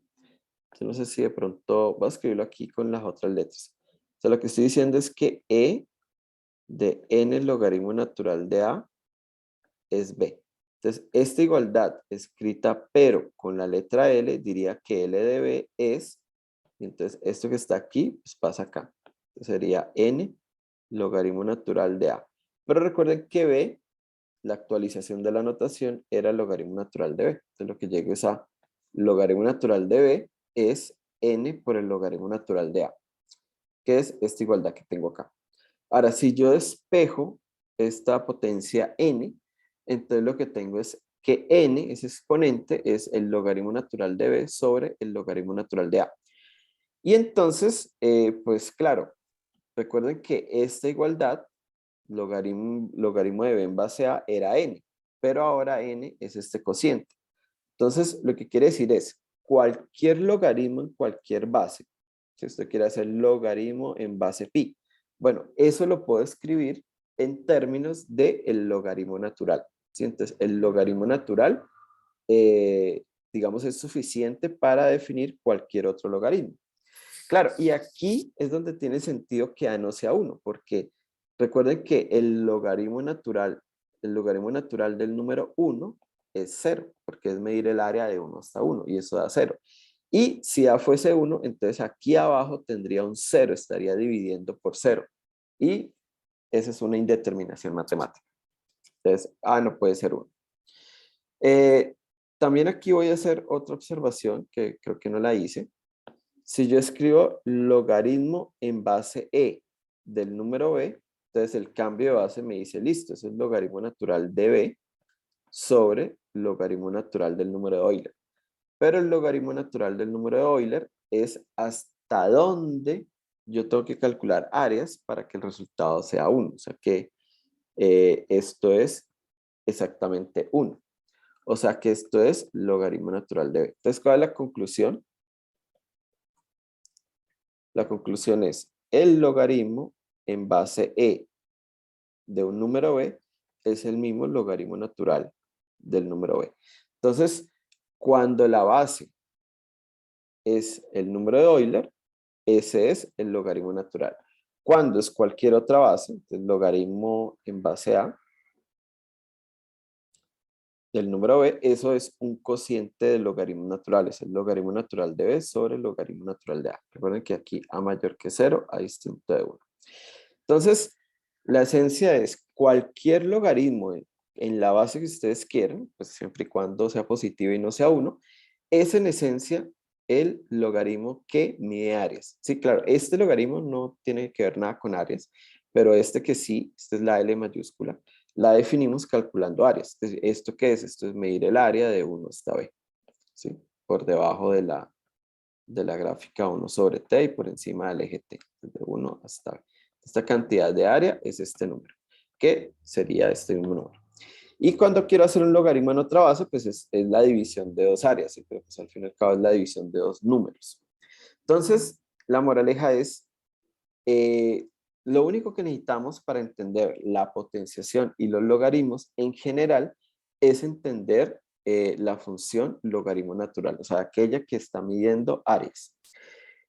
Yo no sé si de pronto, voy a escribirlo aquí con las otras letras. O sea, lo que estoy diciendo es que e de n logaritmo natural de a es b. Entonces, esta igualdad escrita pero con la letra L diría que L de b es, entonces esto que está aquí, pues pasa acá. Entonces, sería n logaritmo natural de a. Pero recuerden que b, la actualización de la notación era el logaritmo natural de b. Entonces, lo que llega es a logaritmo natural de b es n por el logaritmo natural de a, que es esta igualdad que tengo acá. Ahora, si yo despejo esta potencia n, entonces lo que tengo es que n, ese exponente, es el logaritmo natural de b sobre el logaritmo natural de a. Y entonces, pues claro, recuerden que esta igualdad, logaritmo de b en base a, era n, pero ahora n es este cociente. Entonces, lo que quiere decir es, cualquier logaritmo en cualquier base, si usted quiere hacer logaritmo en base pi, bueno, eso lo puedo escribir en términos del logaritmo natural, ¿sí? Entonces, el logaritmo natural, digamos, es suficiente para definir cualquier otro logaritmo. Claro, y aquí es donde tiene sentido que A no sea 1, porque recuerden que el logaritmo natural del número 1 es 0, porque es medir el área de 1 hasta 1, y eso da 0. Y si A fuese 1, entonces aquí abajo tendría un 0, estaría dividiendo por 0. Y esa es una indeterminación matemática. Entonces, A no puede ser 1. También aquí voy a hacer otra observación que creo que no la hice. Si yo escribo logaritmo en base E del número B, entonces el cambio de base me dice, listo, ese es el logaritmo natural de B sobre logaritmo natural del número de Euler. Pero el logaritmo natural del número de Euler es hasta dónde yo tengo que calcular áreas para que el resultado sea 1. O sea que esto es exactamente 1. O sea que esto es logaritmo natural de B. Entonces, ¿cuál es la conclusión? La conclusión es el logaritmo en base E de un número B es el mismo logaritmo natural del número B. Entonces, cuando la base es el número de Euler, ese es el logaritmo natural. Cuando es cualquier otra base, el logaritmo en base A del número B, eso es un cociente del logaritmo natural, es el logaritmo natural de B sobre el logaritmo natural de A. Recuerden que aquí A mayor que 0, A distinto de 1. Entonces, la esencia es cualquier logaritmo en la base que ustedes quieran, pues siempre y cuando sea positivo y no sea 1, es en esencia el logaritmo que mide áreas. Sí, claro, este logaritmo no tiene que ver nada con áreas, pero este que sí, esta es la L mayúscula, la definimos calculando áreas. Entonces, ¿esto qué es? Esto es medir el área de 1 hasta B, ¿sí? Por debajo de la gráfica 1 sobre T y por encima del eje T, desde 1 hasta B. Esta cantidad de área es este número, que sería este mismo número. Y cuando quiero hacer un logaritmo en otra base, pues es la división de dos áreas, ¿sí? Pero pues al fin y al cabo es la división de dos números. Entonces, la moraleja es, lo único que necesitamos para entender la potenciación y los logaritmos en general es entender la función logaritmo natural, o sea, aquella que está midiendo áreas.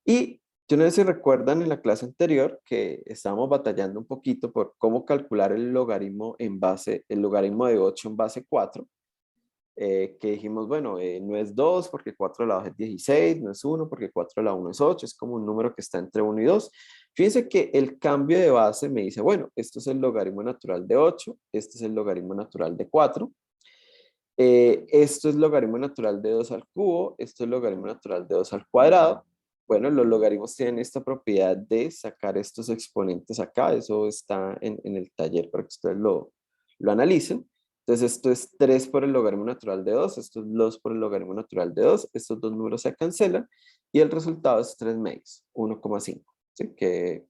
Y yo no sé si recuerdan en la clase anterior que estábamos batallando un poquito por cómo calcular el logaritmo el logaritmo de 8 en base 4, que dijimos, bueno, no es 2 porque 4 a la 2 es 16, no es 1 porque 4 a la 1 es 8, es como un número que está entre 1 y 2. Fíjense que el cambio de base me dice, bueno, esto es el logaritmo natural de 8, este es el logaritmo natural de 4, esto es logaritmo natural de 2 al cubo, esto es logaritmo natural de 2 al cuadrado. Bueno, los logaritmos tienen esta propiedad de sacar estos exponentes acá, eso está en el taller para que ustedes lo analicen. Entonces esto es 3 por el logaritmo natural de 2, esto es 2 por el logaritmo natural de 2, estos dos números se cancelan y el resultado es 3 medios, 1,5, ¿sí? Que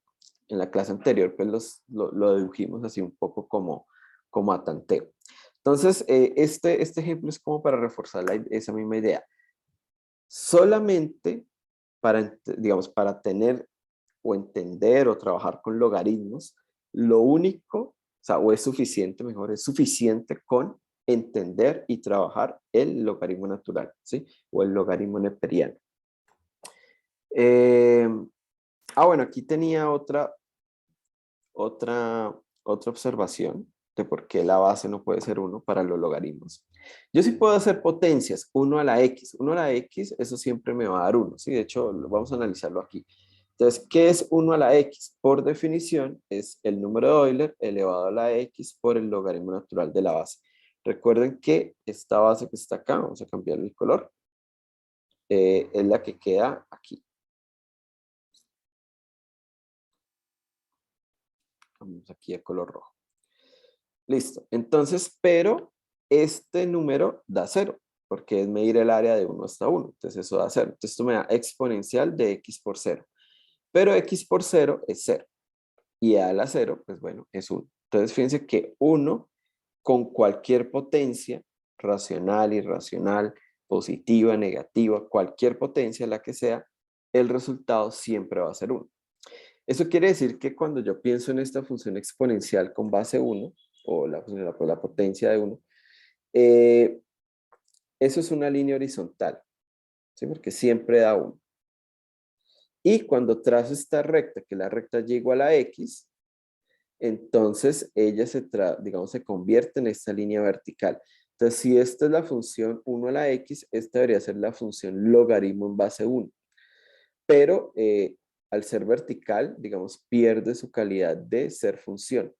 en la clase anterior pues lo dedujimos así un poco como a tanteo. Entonces, este ejemplo es como para reforzar esa misma idea. Solamente digamos, para tener o entender o trabajar con logaritmos, lo único, o sea, o es suficiente, mejor, es suficiente con entender y trabajar el logaritmo natural, ¿sí? O el logaritmo neperiano. Eh, bueno, aquí tenía otra observación de por qué la base no puede ser 1 para los logaritmos. Yo sí puedo hacer potencias, 1 a la x. 1 a la x, eso siempre me va a dar 1. ¿Sí? De hecho, vamos a analizarlo aquí. Entonces, ¿qué es 1 a la x? Por definición, es el número de Euler elevado a la x por el logaritmo natural de la base. Recuerden que esta base que está acá, vamos a cambiarle el color, es la que queda aquí. Vamos aquí a color rojo. Listo. Entonces, pero este número da 0, porque es medir el área de 1 hasta 1. Entonces eso da 0. Entonces esto me da exponencial de x por 0. Pero x por 0 es 0. Y a la 0, pues bueno, es 1. Entonces fíjense que 1 con cualquier potencia, racional, irracional, positiva, negativa, cualquier potencia, la que sea, el resultado siempre va a ser 1. Eso quiere decir que cuando yo pienso en esta función exponencial con base 1, o la potencia de 1, eh, eso es una línea horizontal, ¿sí? Porque siempre da 1. Y cuando trazo esta recta, que la recta y igual a x, entonces ella digamos, se convierte en esta línea vertical. Entonces, si esta es la función 1 a la x, esta debería ser la función logaritmo en base 1. Pero al ser vertical, digamos, pierde su calidad de ser función.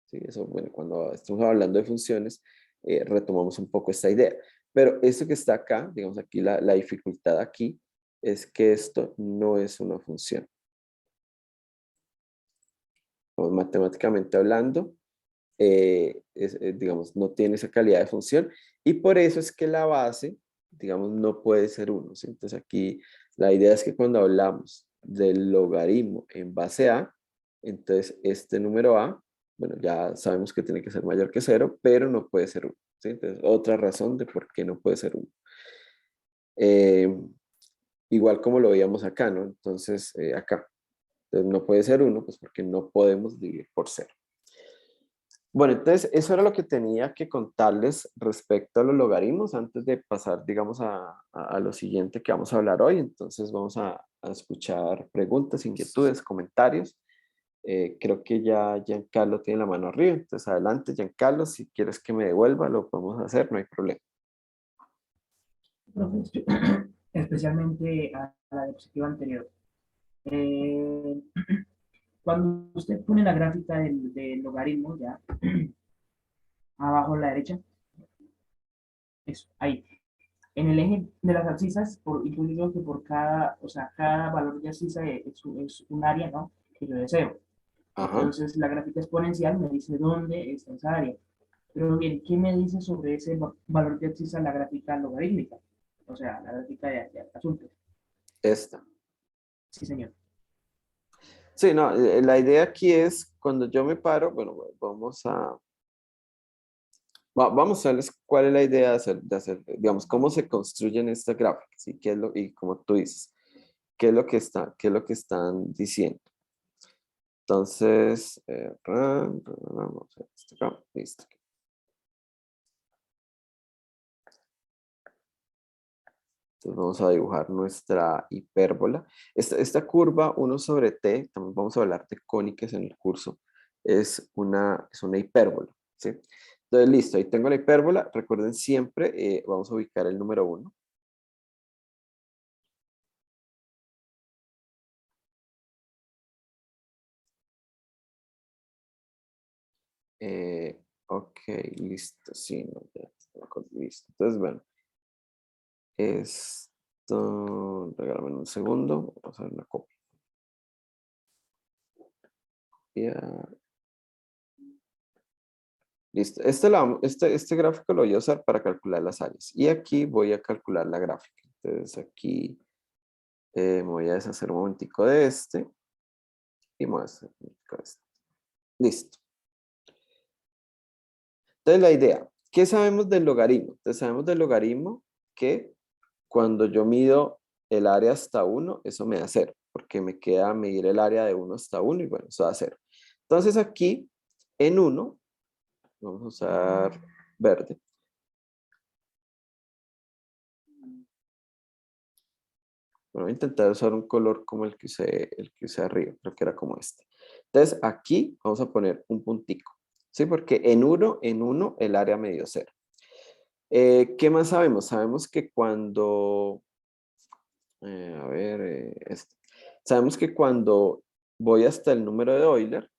¿Sí? Eso, bueno, cuando estamos hablando de funciones, retomamos un poco esta idea. Pero esto que está acá, digamos aquí, la dificultad aquí, es que esto no es una función. Matemáticamente hablando, digamos, no tiene esa calidad de función y por eso es que la base, digamos, no puede ser 1. ¿Sí? Entonces aquí la idea es que cuando hablamos del logaritmo en base A, entonces este número A, bueno, ya sabemos que tiene que ser mayor que 0, pero no puede ser 1. ¿Sí? Entonces, otra razón de por qué no puede ser 1. Igual como lo veíamos acá, ¿no? Entonces, acá. Entonces, no puede ser 1, pues porque no podemos dividir por 0. Bueno, entonces eso era lo que tenía que contarles respecto a los logaritmos antes de pasar, digamos, a lo siguiente que vamos a hablar hoy. Entonces vamos a escuchar preguntas, inquietudes, comentarios. Creo que ya Giancarlo tiene la mano arriba, entonces adelante Giancarlo, si quieres que me devuelva lo podemos hacer, no hay problema. Profe, especialmente a la diapositiva anterior. Eh, Cuando usted pone la gráfica del logaritmo, ya abajo a la derecha, eso, ahí. En el eje de las abscisas, incluyo yo que por cada, o sea, cada valor de abscisa es un área, ¿no? Que yo deseo. Ajá, Entonces, la gráfica exponencial me dice dónde está esa área. Pero bien, ¿qué me dice sobre ese valor de abscisa la gráfica logarítmica? O sea, la gráfica de asunto. esta. Sí, señor. Sí, no, la idea aquí es cuando yo me paro, bueno, vamos a verles cuál es la idea de hacer, digamos, cómo se construyen estas gráficas, ¿sí? ¿Qué es y como tú dices, qué es lo que están diciendo? Entonces, vamos a ver esto acá, listo. Entonces vamos a dibujar nuestra hipérbola. Esta curva 1/t, también vamos a hablar de cónicas en el curso, es una hipérbola, ¿sí? Entonces, listo, ahí tengo la hipérbola. Recuerden siempre, vamos a ubicar el número 1. Ok, listo, sí, no, ya, listo. Entonces, bueno, esto, regálame un segundo, vamos a hacer una copia. Listo, este gráfico lo voy a usar para calcular las áreas. Y aquí voy a calcular la gráfica. Entonces aquí me voy a deshacer un momentico de este. Y me voy a hacer un momentico de este. Listo. Entonces la idea, ¿qué sabemos del logaritmo? Entonces sabemos del logaritmo que cuando yo mido el área hasta 1, eso me da 0, porque me queda medir el área de 1 hasta 1 y bueno, eso da 0. Entonces aquí en 1, vamos a usar verde. Bueno, voy a intentar usar un color como el que usé arriba, creo que era como este. Entonces aquí vamos a poner un puntico, ¿sí? Porque en uno el área me dio 0. ¿Qué más sabemos? Sabemos que cuando a ver, sabemos que cuando voy hasta el número de Euler,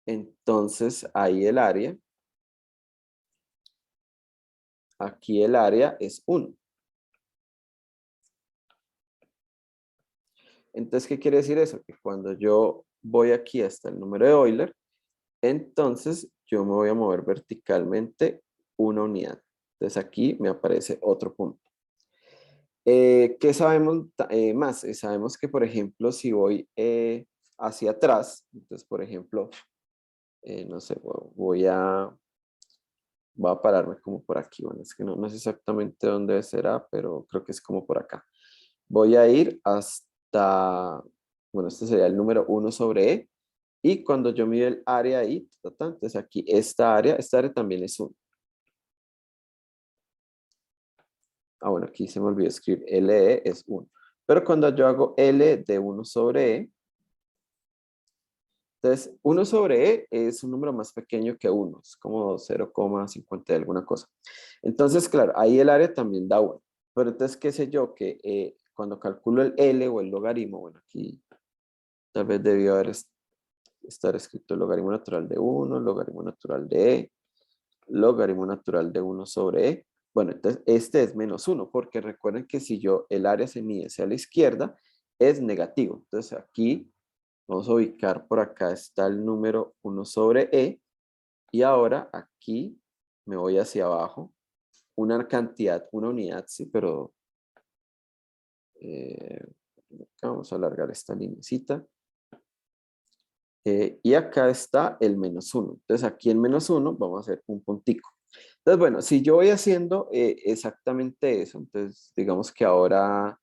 entonces ahí el área, aquí el área es 1. Entonces, ¿qué quiere decir eso? Que cuando yo voy aquí hasta el número de Euler, entonces yo me voy a mover verticalmente una unidad. Entonces aquí me aparece otro punto. ¿Qué sabemos más? Sabemos que, por ejemplo, si voy hacia atrás, entonces, por ejemplo, no sé, voy a pararme como por aquí. Bueno, es que no sé exactamente dónde será, pero creo que es como por acá. Voy a ir hasta bueno, este sería el número 1 sobre E. Y cuando yo mido el área ahí, entonces aquí esta área también es 1. Ah, bueno, aquí se me olvidó escribir LE es 1. Pero cuando yo hago L de 1 sobre E, entonces 1 sobre E es un número más pequeño que 1, es como 0,50 de alguna cosa. Entonces, claro, ahí el área también da 1. Pero entonces, qué sé yo, que cuando calculo el L o el logaritmo, bueno, aquí tal vez debió estar escrito el logaritmo natural de 1, logaritmo natural de E, logaritmo natural de 1 sobre E. Bueno, entonces este es menos 1, porque recuerden que si yo el área se mide hacia la izquierda, es negativo. Entonces aquí vamos a ubicar por acá está el número 1 sobre E. Y ahora aquí me voy hacia abajo. Una cantidad, una unidad, sí, pero vamos a alargar esta linecita. Y acá está el menos 1. Entonces aquí en menos 1 vamos a hacer un puntico. Entonces, bueno, si yo voy haciendo exactamente eso, entonces digamos que ahora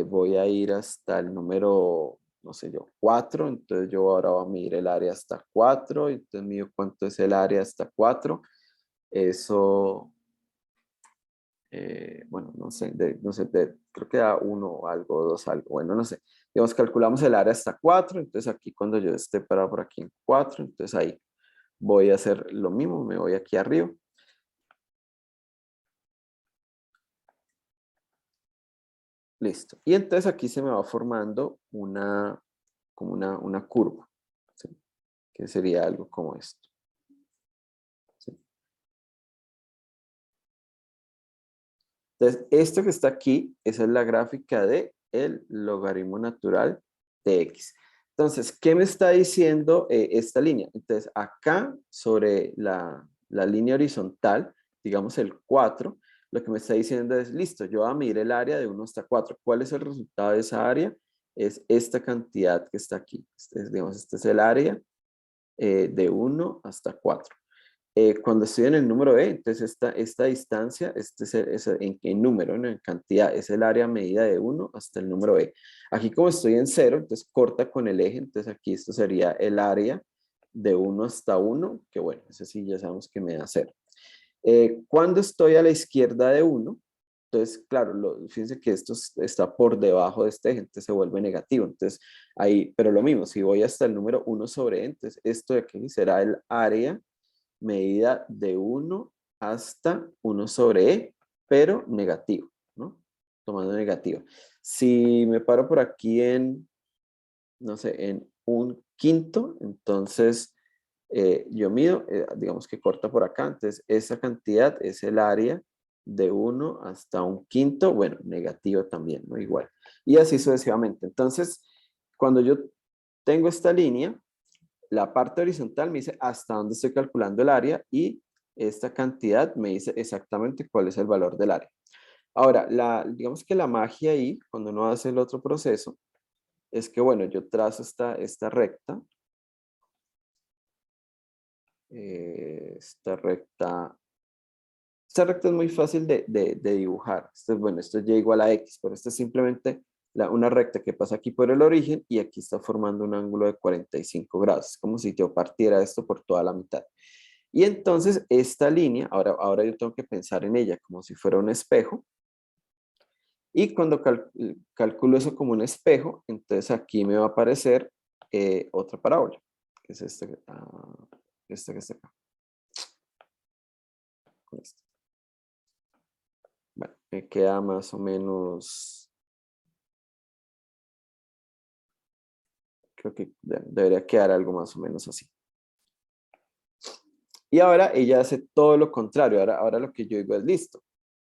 voy a ir hasta el número, no sé yo, 4. Entonces yo ahora voy a medir el área hasta 4. Entonces mido cuánto es el área hasta 4. Eso, bueno, no sé, creo que da 1 o algo, 2 algo, bueno, no sé. Digamos, calculamos el área hasta 4. Entonces aquí cuando yo esté parado por aquí en 4, entonces ahí voy a hacer lo mismo, me voy aquí arriba. Listo. Y entonces aquí se me va formando como una curva, ¿sí? Que sería algo como esto, ¿sí? Entonces, esto que está aquí, esa es la gráfica de el logaritmo natural de x. Entonces, ¿qué me está diciendo esta línea? Entonces, acá sobre la línea horizontal, digamos el 4, lo que me está diciendo es, listo, yo voy a medir el área de 1 hasta 4. ¿Cuál es el resultado de esa área? Es esta cantidad que está aquí. Digamos, este es el área de 1 hasta 4. Cuando estoy en el número E, entonces esta distancia, en número, ¿no? En cantidad, es el área medida de 1 hasta el número E. Aquí como estoy en 0, entonces corta con el eje, entonces aquí esto sería el área de 1 hasta 1, que bueno, ese sí ya sabemos que me da 0. Cuando estoy a la izquierda de 1, entonces, claro, fíjense que esto está por debajo de este eje, entonces se vuelve negativo. Entonces, ahí, pero lo mismo, si voy hasta el número 1 sobre E, entonces esto de aquí será el área medida de 1 hasta 1 sobre E, pero negativo, ¿no? Tomando negativo. Si me paro por aquí en, no sé, en un quinto, entonces yo mido, digamos que corta por acá, entonces esa cantidad es el área de 1 hasta un quinto, bueno, negativo también, ¿no? Igual. Y así sucesivamente. Entonces, cuando yo tengo esta línea, la parte horizontal me dice hasta dónde estoy calculando el área y esta cantidad me dice exactamente cuál es el valor del área. Ahora, digamos que la magia ahí, cuando uno hace el otro proceso, es que, bueno, yo trazo esta recta. Esta recta. Esta recta es muy fácil de dibujar. Bueno, esto es y igual a x, pero esta es simplemente una recta que pasa aquí por el origen y aquí está formando un ángulo de 45 grados. Es como si yo partiera esto por toda la mitad. Y entonces esta línea, ahora yo tengo que pensar en ella como si fuera un espejo. Y cuando calculo eso como un espejo, entonces aquí me va a aparecer otra parábola, que es esta que está acá. Con esta. Bueno, me queda más o menos, creo que debería quedar algo más o menos así. Y ahora ella hace todo lo contrario. Ahora lo que yo digo es, listo.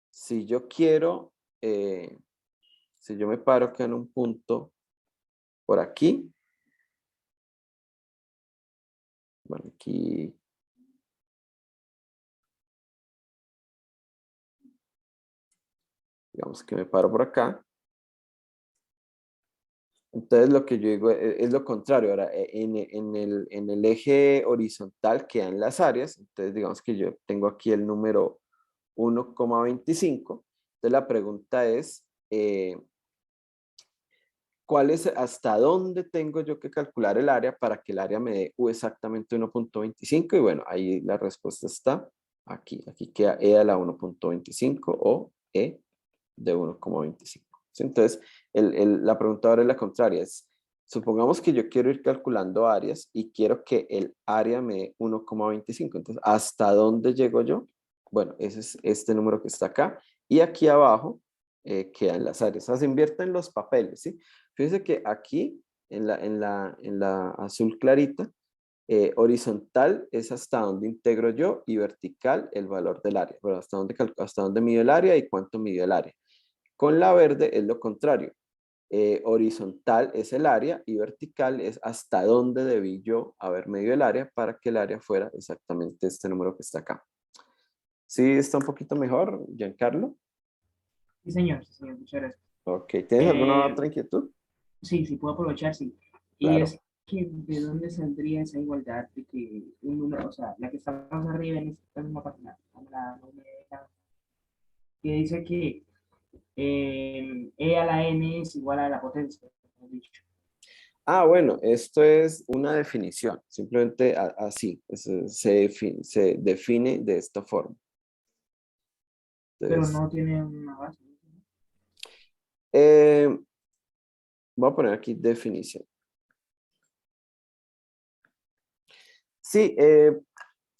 Si yo quiero, si yo me paro acá en un punto por aquí, bueno, aquí, digamos que me paro por acá. Entonces lo que yo digo es lo contrario. Ahora, en el eje horizontal quedan las áreas. Entonces digamos que yo tengo aquí el número 1,25. Entonces la pregunta es, ¿cuál es, hasta dónde tengo yo que calcular el área para que el área me dé exactamente 1.25? Y bueno, ahí la respuesta está aquí. Aquí queda E a la 1.25 o E de 1,25. ¿Sí? Entonces, la pregunta ahora es la contraria. Supongamos que yo quiero ir calculando áreas y quiero que el área me dé 1,25. Entonces, ¿hasta dónde llego yo? Bueno, ese es este número que está acá. Y aquí abajo quedan las áreas. O sea, se invierten los papeles, ¿sí? Fíjense que aquí, en la azul clarita, horizontal es hasta dónde integro yo y vertical el valor del área. Bueno, hasta dónde mido el área y cuánto midió el área. Con la verde es lo contrario. Horizontal es el área y vertical es hasta dónde debí yo haber medido el área para que el área fuera exactamente este número que está acá. ¿Sí está un poquito mejor, Giancarlo? Sí, señor, muchas gracias. Ok, ¿tienes alguna Eh, otra inquietud? sí, sí, puedo aprovechar, sí. Y Claro. es que, ¿de dónde saldría esa igualdad de que un número, o sea, la que está más arriba en esta misma página, que dice que E a la n es igual a la potencia, mejor dicho. Ah, bueno, esto es una definición, simplemente así, se define de esta forma. Pero Entonces, no tiene una base. eh, voy a poner aquí definición. Sí,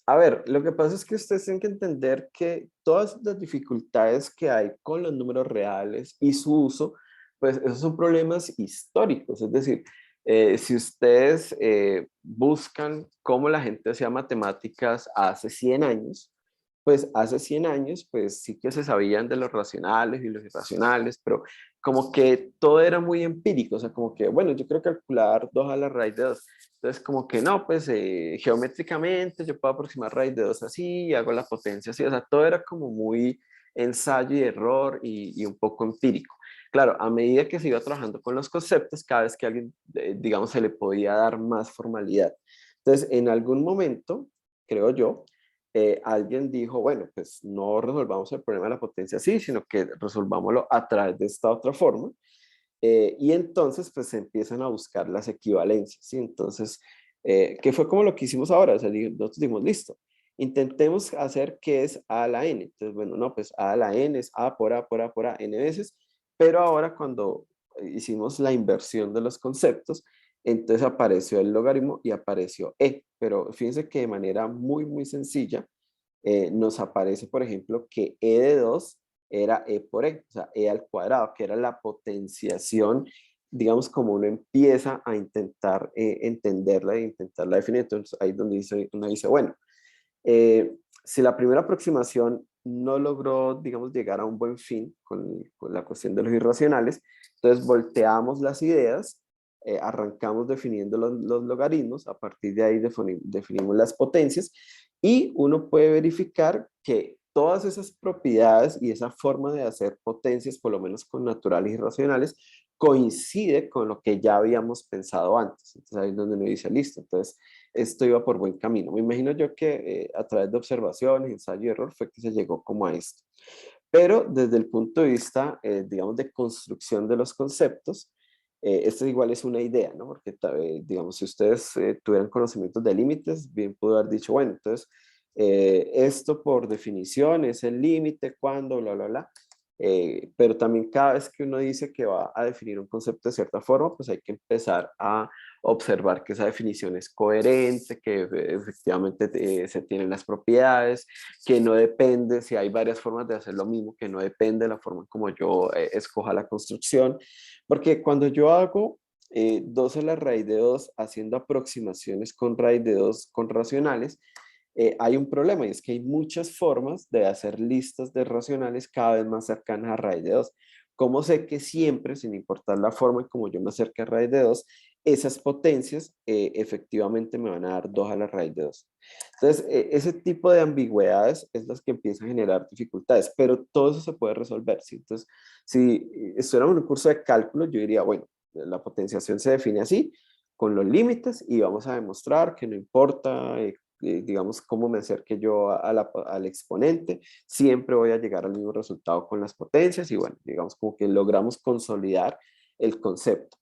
a ver, lo que pasa es que ustedes tienen que entender que todas las dificultades que hay con los números reales y su uso, pues esos son problemas históricos. Es decir, si ustedes buscan cómo la gente hacía matemáticas hace 100 años, pues hace 100 años, pues sí que se sabían de los racionales y los irracionales, pero como que todo era muy empírico, o sea, como que, bueno, yo quiero calcular 2 a la raíz de 2. Entonces, como que no, pues geométricamente yo puedo aproximar raíz de 2 así, y hago la potencia así, o sea, todo era como muy ensayo y error y un poco empírico. Claro, a medida que se iba trabajando con los conceptos, cada vez que alguien, digamos, se le podía dar más formalidad. Entonces, en algún momento, creo yo, alguien dijo, bueno, pues no resolvamos el problema de la potencia así, sino que resolvámoslo a través de esta otra forma. Y entonces, pues se empiezan a buscar las equivalencias, ¿sí? Entonces, que fue como lo que hicimos ahora, o sea, nosotros dijimos, listo, intentemos hacer qué es A a la N. Entonces, bueno, no, pues A a la N es A por A por A por A N veces, pero ahora cuando hicimos la inversión de los conceptos, entonces apareció el logaritmo y apareció E, pero fíjense que de manera muy, muy sencilla, nos aparece, por ejemplo, que E de 2 era E por E, o sea, E al cuadrado, que era la potenciación, digamos, como uno empieza a intentar entenderla e intentarla definir. Entonces, ahí es donde uno dice, bueno, si la primera aproximación no logró, digamos, llegar a un buen fin con la cuestión de los irracionales, entonces volteamos las ideas, arrancamos definiendo los logaritmos, a partir de ahí definimos las potencias y uno puede verificar que todas esas propiedades y esa forma de hacer potencias, por lo menos con naturales y racionales, coincide con lo que ya habíamos pensado antes. Entonces ahí es donde uno dice, listo, entonces esto iba por buen camino. Me imagino yo que a través de observaciones, ensayo y error fue que se llegó como a esto. Pero desde el punto de vista, digamos, de construcción de los conceptos, esto igual es una idea, ¿no? Porque, digamos, si ustedes tuvieran conocimientos de límites, bien pudo haber dicho, bueno, entonces, esto por definición es el límite, cuando, bla, bla, bla. Pero también cada vez que uno dice que va a definir un concepto de cierta forma, pues hay que empezar a observar que esa definición es coherente, que efectivamente se tienen las propiedades, que no depende, si hay varias formas de hacer lo mismo, que no depende de la forma como yo escoja la construcción, porque cuando yo hago 2 a la raíz de 2 haciendo aproximaciones con raíz de 2 con racionales, hay un problema y es que hay muchas formas de hacer listas de racionales cada vez más cercanas a raíz de 2. ¿Cómo sé que siempre, sin importar la forma en como yo me acerque a raíz de 2, esas potencias efectivamente me van a dar 2 a la raíz de 2? Entonces, ese tipo de ambigüedades es las que empiezan a generar dificultades, pero todo eso se puede resolver, ¿sí? Entonces, si estuviéramos en un curso de cálculo, yo diría, bueno, la potenciación se define así, con los límites, y vamos a demostrar que no importa, digamos, cómo me acerque yo al exponente, siempre voy a llegar al mismo resultado con las potencias, y bueno, digamos, como que logramos consolidar el concepto.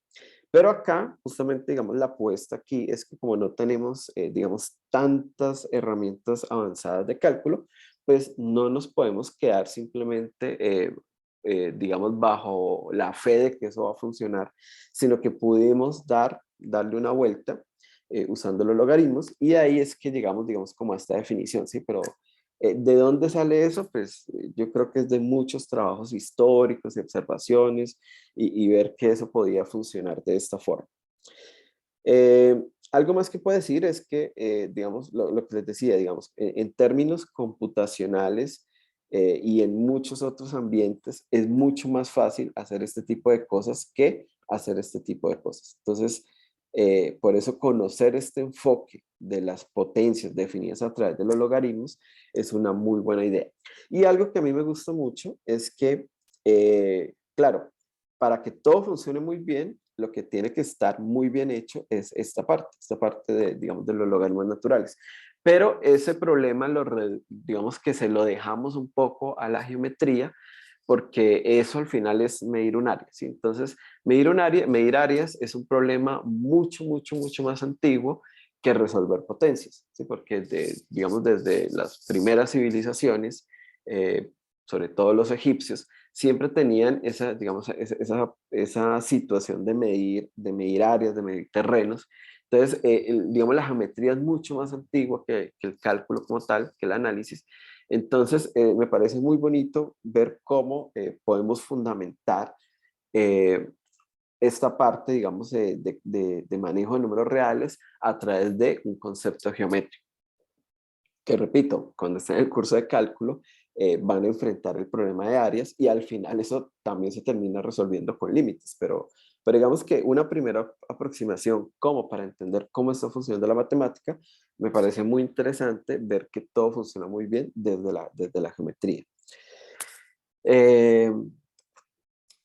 Pero acá, justamente, digamos, la apuesta aquí es que como no tenemos, digamos, tantas herramientas avanzadas de cálculo, pues no nos podemos quedar simplemente, digamos, bajo la fe de que eso va a funcionar, sino que pudimos darle una vuelta usando los logaritmos, y ahí es que llegamos, digamos, como a esta definición, ¿sí? Pero ¿de dónde sale eso? Pues yo creo que es de muchos trabajos históricos y observaciones, y ver que eso podía funcionar de esta forma. Algo más que puedo decir es que, digamos, lo que les decía, digamos, en términos computacionales y en muchos otros ambientes, es mucho más fácil hacer este tipo de cosas que hacer este tipo de cosas. Entonces, por eso conocer este enfoque de las potencias definidas a través de los logaritmos es una muy buena idea. Y algo que a mí me gusta mucho es que, claro, para que todo funcione muy bien, lo que tiene que estar muy bien hecho es esta parte de, digamos, de los logaritmos naturales. Pero ese problema, digamos que se lo dejamos un poco a la geometría, porque eso al final es medir un área, ¿sí? Entonces, medir áreas es un problema mucho, mucho, mucho más antiguo que resolver potencias, ¿sí? Porque, digamos, desde las primeras civilizaciones, sobre todo los egipcios, siempre tenían esa, digamos, esa situación de medir áreas, de medir terrenos. Entonces, digamos, la geometría es mucho más antigua que el cálculo como tal, que el análisis. Entonces, me parece muy bonito ver cómo podemos fundamentar eh, esta parte, digamos, de manejo de números reales a través de un concepto geométrico. Que repito, cuando estén en el curso de cálculo, van a enfrentar el problema de áreas y al final eso también se termina resolviendo con límites, pero digamos que una primera aproximación como para entender cómo está funcionando la matemática, me parece muy interesante ver que todo funciona muy bien desde la geometría. Eh,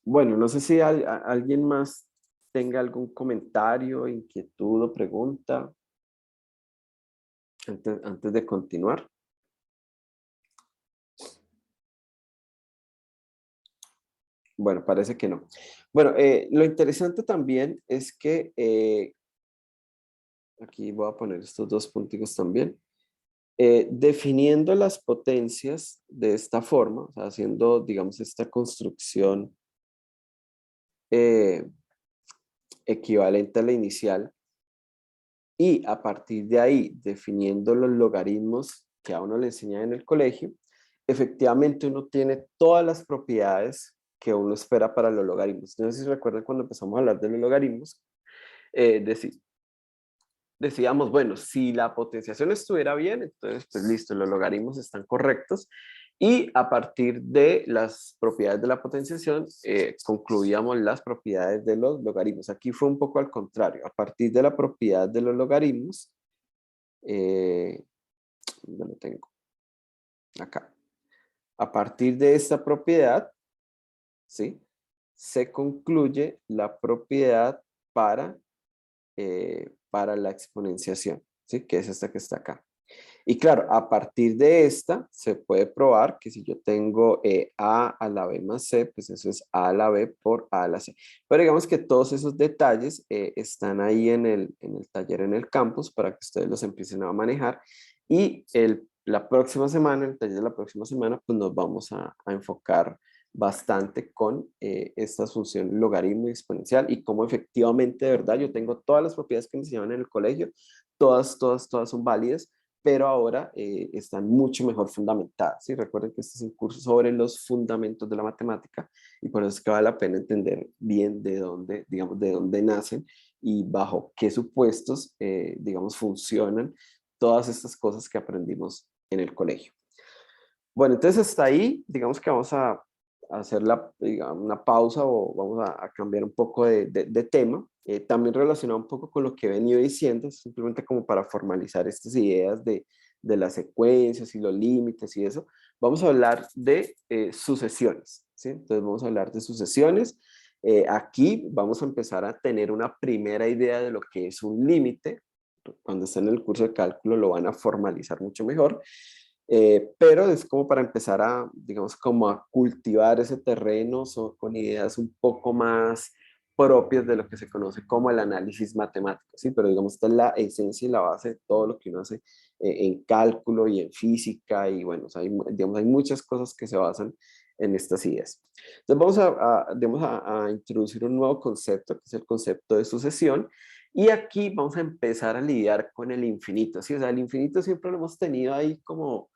bueno, no sé si alguien más tenga algún comentario, inquietud o pregunta antes de continuar. Bueno, parece que no. Bueno, lo interesante también es que, aquí voy a poner estos dos punticos también, definiendo las potencias de esta forma, o sea, haciendo, digamos, esta construcción eh, equivalente a la inicial, y a partir de ahí definiendo los logaritmos que a uno le enseñan en el colegio, efectivamente uno tiene todas las propiedades que uno espera para los logaritmos. No sé si recuerdan cuando empezamos a hablar de los logaritmos, eh, deci- decíamos, bueno, si la potenciación estuviera bien, entonces, pues listo, los logaritmos están correctos. Y a partir de las propiedades de la potenciación, concluíamos las propiedades de los logaritmos. Aquí fue un poco al contrario. A partir de la propiedad de los logaritmos, ¿dónde lo tengo? Acá. A partir de esta propiedad, ¿sí? Se concluye la propiedad para la exponenciación, ¿sí? Que es esta que está acá. Y claro, a partir de esta se puede probar que si yo tengo a a la b más c, pues eso es a a la b por a a la c. Pero digamos que todos esos detalles están ahí en el taller, en el campus, para que ustedes los empiecen a manejar. Y la próxima semana, el taller de la próxima semana, pues nos vamos a enfocar bastante con estas funciones logaritmo y exponencial y cómo efectivamente, de verdad, yo tengo todas las propiedades que me enseñaban en el colegio, todas, todas, todas son válidas, pero ahora están mucho mejor fundamentadas. ¿Sí? Recuerden que este es un curso sobre los fundamentos de la matemática y por eso es que vale la pena entender bien de dónde, digamos, de dónde nacen y bajo qué supuestos, digamos, funcionan todas estas cosas que aprendimos en el colegio. Bueno, entonces hasta ahí, digamos que vamos a hacer digamos, una pausa o vamos a cambiar un poco de tema. También relacionado un poco con lo que he venido diciendo, simplemente como para formalizar estas ideas de las secuencias y los límites y eso. Vamos a hablar de sucesiones, ¿sí? Entonces vamos a hablar de sucesiones. Aquí vamos a empezar a tener una primera idea de lo que es un límite. Cuando estén en el curso de cálculo lo van a formalizar mucho mejor. Pero es como para empezar digamos, como a cultivar ese terreno con ideas un poco más propias de lo que se conoce como el análisis matemático, ¿sí? Pero digamos, esta es la esencia y la base de todo lo que uno hace en cálculo y en física, y bueno, o sea, digamos, hay muchas cosas que se basan en estas ideas. Entonces vamos digamos, a introducir un nuevo concepto, que es el concepto de sucesión, y aquí vamos a empezar a lidiar con el infinito, ¿sí? O sea, el infinito siempre lo hemos tenido ahí como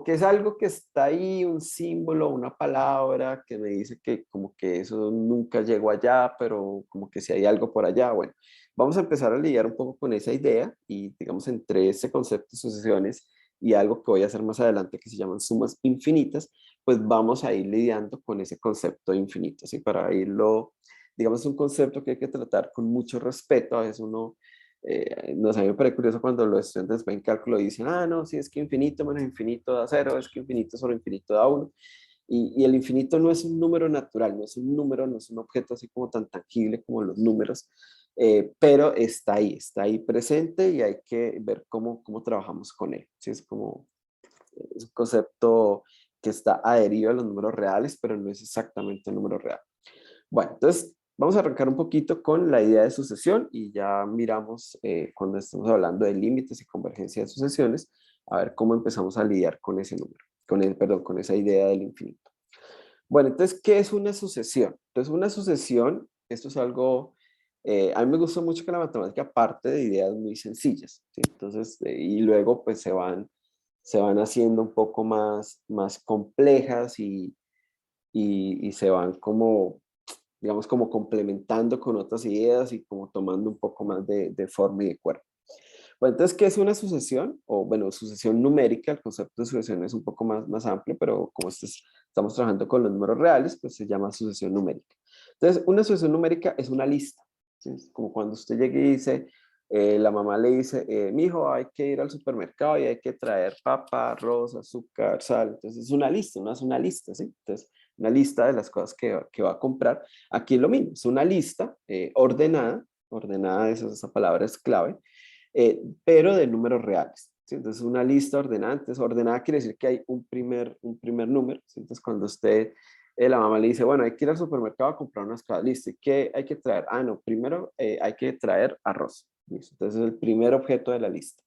que es algo que está ahí, un símbolo, una palabra que me dice que como que eso nunca llegó allá, pero como que si hay algo por allá, bueno, vamos a empezar a lidiar un poco con esa idea y digamos entre ese concepto de sucesiones y algo que voy a hacer más adelante que se llaman sumas infinitas, pues vamos a ir lidiando con ese concepto de infinito, ¿sí? Para irlo, digamos, es un concepto que hay que tratar con mucho respeto, a veces uno no sé, a mí me parece curioso cuando los estudiantes ven cálculo y dicen, ah, no, si es que infinito menos infinito da cero, es que infinito sobre infinito da uno. Y el infinito no es un número natural, no es un número, no es un objeto así como tan tangible como los números, pero está ahí presente y hay que ver cómo trabajamos con él. ¿Sí? Es un concepto que está adherido a los números reales, pero no es exactamente un número real. Bueno, entonces vamos a arrancar un poquito con la idea de sucesión y ya miramos cuando estamos hablando de límites y convergencia de sucesiones, a ver cómo empezamos a lidiar con ese número, perdón, con esa idea del infinito. Bueno, entonces, ¿qué es una sucesión? Entonces, una sucesión, esto es algo, a mí me gusta mucho que la matemática parte de ideas muy sencillas, ¿sí? Entonces, y luego pues se van haciendo un poco más complejas y se van como digamos, como complementando con otras ideas y como tomando un poco más de forma y de cuerpo. Bueno, entonces, ¿qué es una sucesión? O, bueno, sucesión numérica, el concepto de sucesión es un poco más amplio, pero como estamos trabajando con los números reales, pues se llama sucesión numérica. Entonces, una sucesión numérica es una lista, ¿sí? Es como cuando usted llega y dice, la mamá le dice, mijo, hay que ir al supermercado y hay que traer papa, arroz, azúcar, sal. Entonces, es una lista, no es una lista, ¿sí? Entonces, una lista de las cosas que va a comprar. Aquí es lo mismo, es una lista ordenada, esa palabra es clave, pero de números reales, ¿sí? Entonces, una lista ordenada, entonces ordenada quiere decir que hay un primer número, ¿sí? Entonces, cuando usted, la mamá le dice, bueno, hay que ir al supermercado a comprar unas cosas, listo, ¿y qué hay que traer? Ah, no, primero hay que traer arroz, ¿listo? Entonces, es el primer objeto de la lista.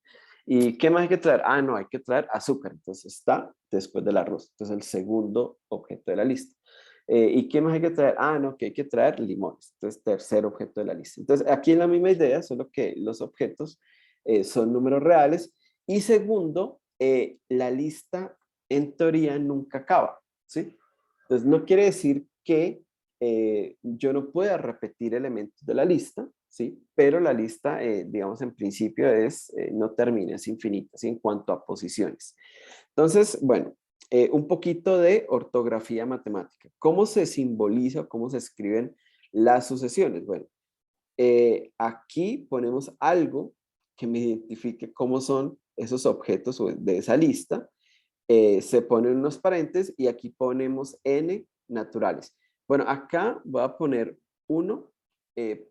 ¿Y qué más hay que traer? Ah, no, hay que traer azúcar, entonces está después del arroz, entonces el segundo objeto de la lista. ¿Y qué más hay que traer? Ah, no, que hay que traer limones. Entonces, tercer objeto de la lista. Entonces, aquí en la misma idea, solo que los objetos son números reales. Y segundo, la lista en teoría nunca acaba, ¿sí? Entonces, no quiere decir que yo no pueda repetir elementos de la lista, ¿sí? Pero la lista, digamos, en principio no termina, es infinita, ¿sí? En cuanto a posiciones. Entonces, bueno, un poquito de ortografía matemática. ¿Cómo se simboliza o cómo se escriben las sucesiones? Bueno, aquí ponemos algo que me identifique cómo son esos objetos de esa lista. Se ponen unos paréntesis y aquí ponemos n naturales. Bueno, acá voy a poner 1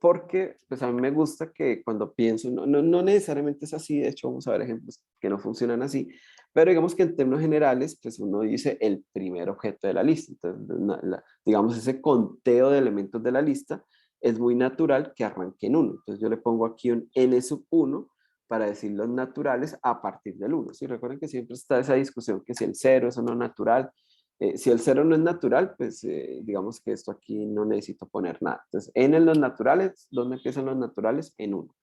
porque pues a mí me gusta que cuando pienso, no necesariamente es así, de hecho vamos a ver ejemplos que no funcionan así, pero digamos que en términos generales, pues uno dice el primer objeto de la lista. Entonces, digamos, ese conteo de elementos de la lista es muy natural que arranque en 1. Entonces yo le pongo aquí un n sub 1 para decir los naturales a partir del 1. ¿Sí? Recuerden que siempre está esa discusión que si el 0 es o no natural. Si el 0 no es natural, pues digamos que esto aquí no necesito poner nada. Entonces, en los naturales, ¿dónde empiezan los naturales? En 1.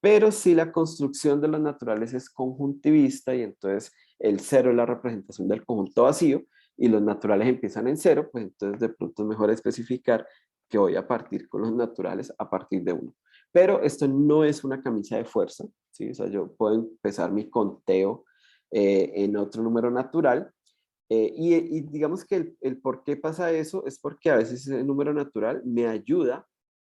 Pero si la construcción de los naturales es conjuntivista y entonces el 0 es la representación del conjunto vacío y los naturales empiezan en 0, pues entonces de pronto es mejor especificar que voy a partir con los naturales a partir de 1. Pero esto no es una camisa de fuerza, ¿sí? O sea, yo puedo empezar mi conteo en otro número natural y digamos que el por qué pasa eso es porque a veces ese número natural me ayuda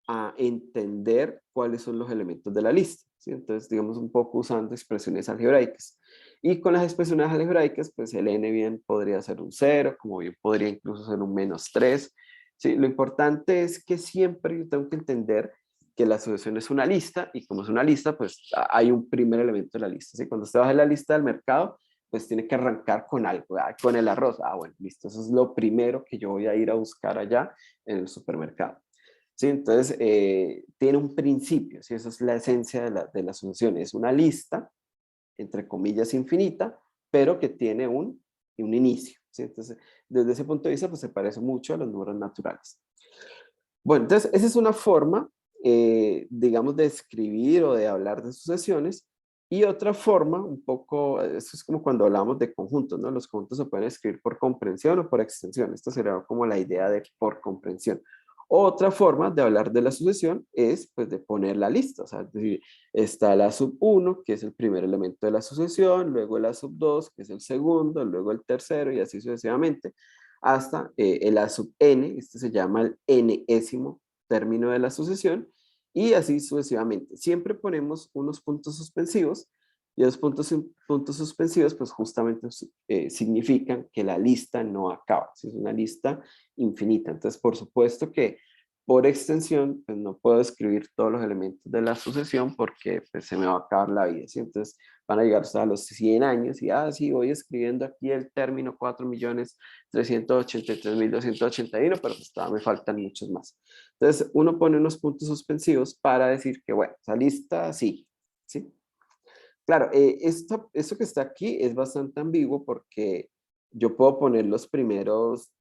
a entender cuáles son los elementos de la lista, ¿sí? Entonces, digamos, un poco usando expresiones algebraicas. Y con las expresiones algebraicas, pues el n bien podría ser un 0, como bien podría incluso ser un -3. ¿Sí? Lo importante es que siempre yo tengo que entender que la sucesión es una lista y como es una lista, pues hay un primer elemento de la lista. ¿Sí? Cuando usted baja la lista del mercado, pues tiene que arrancar con algo, con el arroz. Ah, bueno, listo, eso es lo primero que yo voy a ir a buscar allá en el supermercado. ¿sí? Entonces, tiene un principio, ¿sí? Esa es la esencia de la asociación. Es una lista, entre comillas, infinita, pero que tiene un inicio, ¿sí? Entonces, desde ese punto de vista, pues se parece mucho a los números naturales. Bueno, entonces, esa es una forma, digamos, de escribir o de hablar de sucesiones. Y otra forma, un poco, esto es como cuando hablamos de conjuntos, ¿no? Los conjuntos se pueden escribir por comprensión o por extensión. Esto sería como la idea de por comprensión. Otra forma de hablar de la sucesión es, pues, de poner la lista. O sea, es decir, está la sub 1, que es el primer elemento de la sucesión, luego la sub 2, que es el segundo, luego el tercero y así sucesivamente hasta el A sub n, este se llama el enésimo término de la sucesión, y así sucesivamente. Siempre ponemos unos puntos suspensivos, y los puntos suspensivos pues justamente significan que la lista no acaba, es una lista infinita. Entonces, por supuesto que por extensión, pues no puedo escribir todos los elementos de la sucesión porque pues, se me va a acabar la vida, ¿sí? Entonces van a llegar hasta los 100 años y, sí, voy escribiendo aquí el término 4.383.281, pero pues todavía me faltan muchos más. Entonces uno pone unos puntos suspensivos para decir que, bueno, esa lista sí, ¿sí? Claro, esto que está aquí es bastante ambiguo porque yo puedo poner los primeros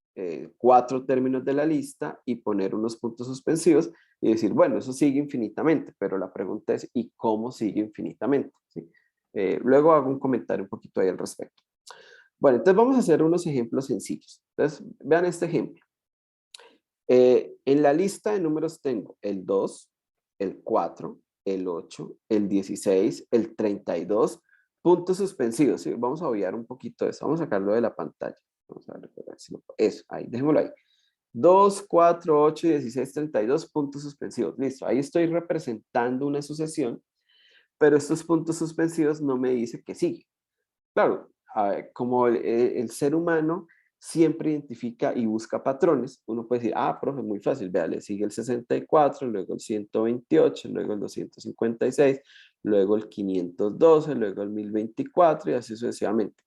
4 términos de la lista y poner unos puntos suspensivos y decir, bueno, eso sigue infinitamente, pero la pregunta es, ¿y cómo sigue infinitamente? ¿Sí? Luego hago un comentario un poquito ahí al respecto. Bueno, entonces vamos a hacer unos ejemplos sencillos. Entonces, vean este ejemplo. En la lista de números tengo el 2, el 4, el 8, el 16, el 32, puntos suspensivos. ¿Sí? Vamos a obviar un poquito eso. Vamos a sacarlo de la pantalla. Vamos a ver si eso, ahí, dejémoslo ahí. 2, 4, 8, 16, 32 puntos suspensivos. Listo, ahí estoy representando una sucesión, pero estos puntos suspensivos no me dicen que sigue. Claro, como el ser humano siempre identifica y busca patrones, uno puede decir, profe, muy fácil, vea, le sigue el 64, luego el 128, luego el 256, luego el 512, luego el 1024 y así sucesivamente.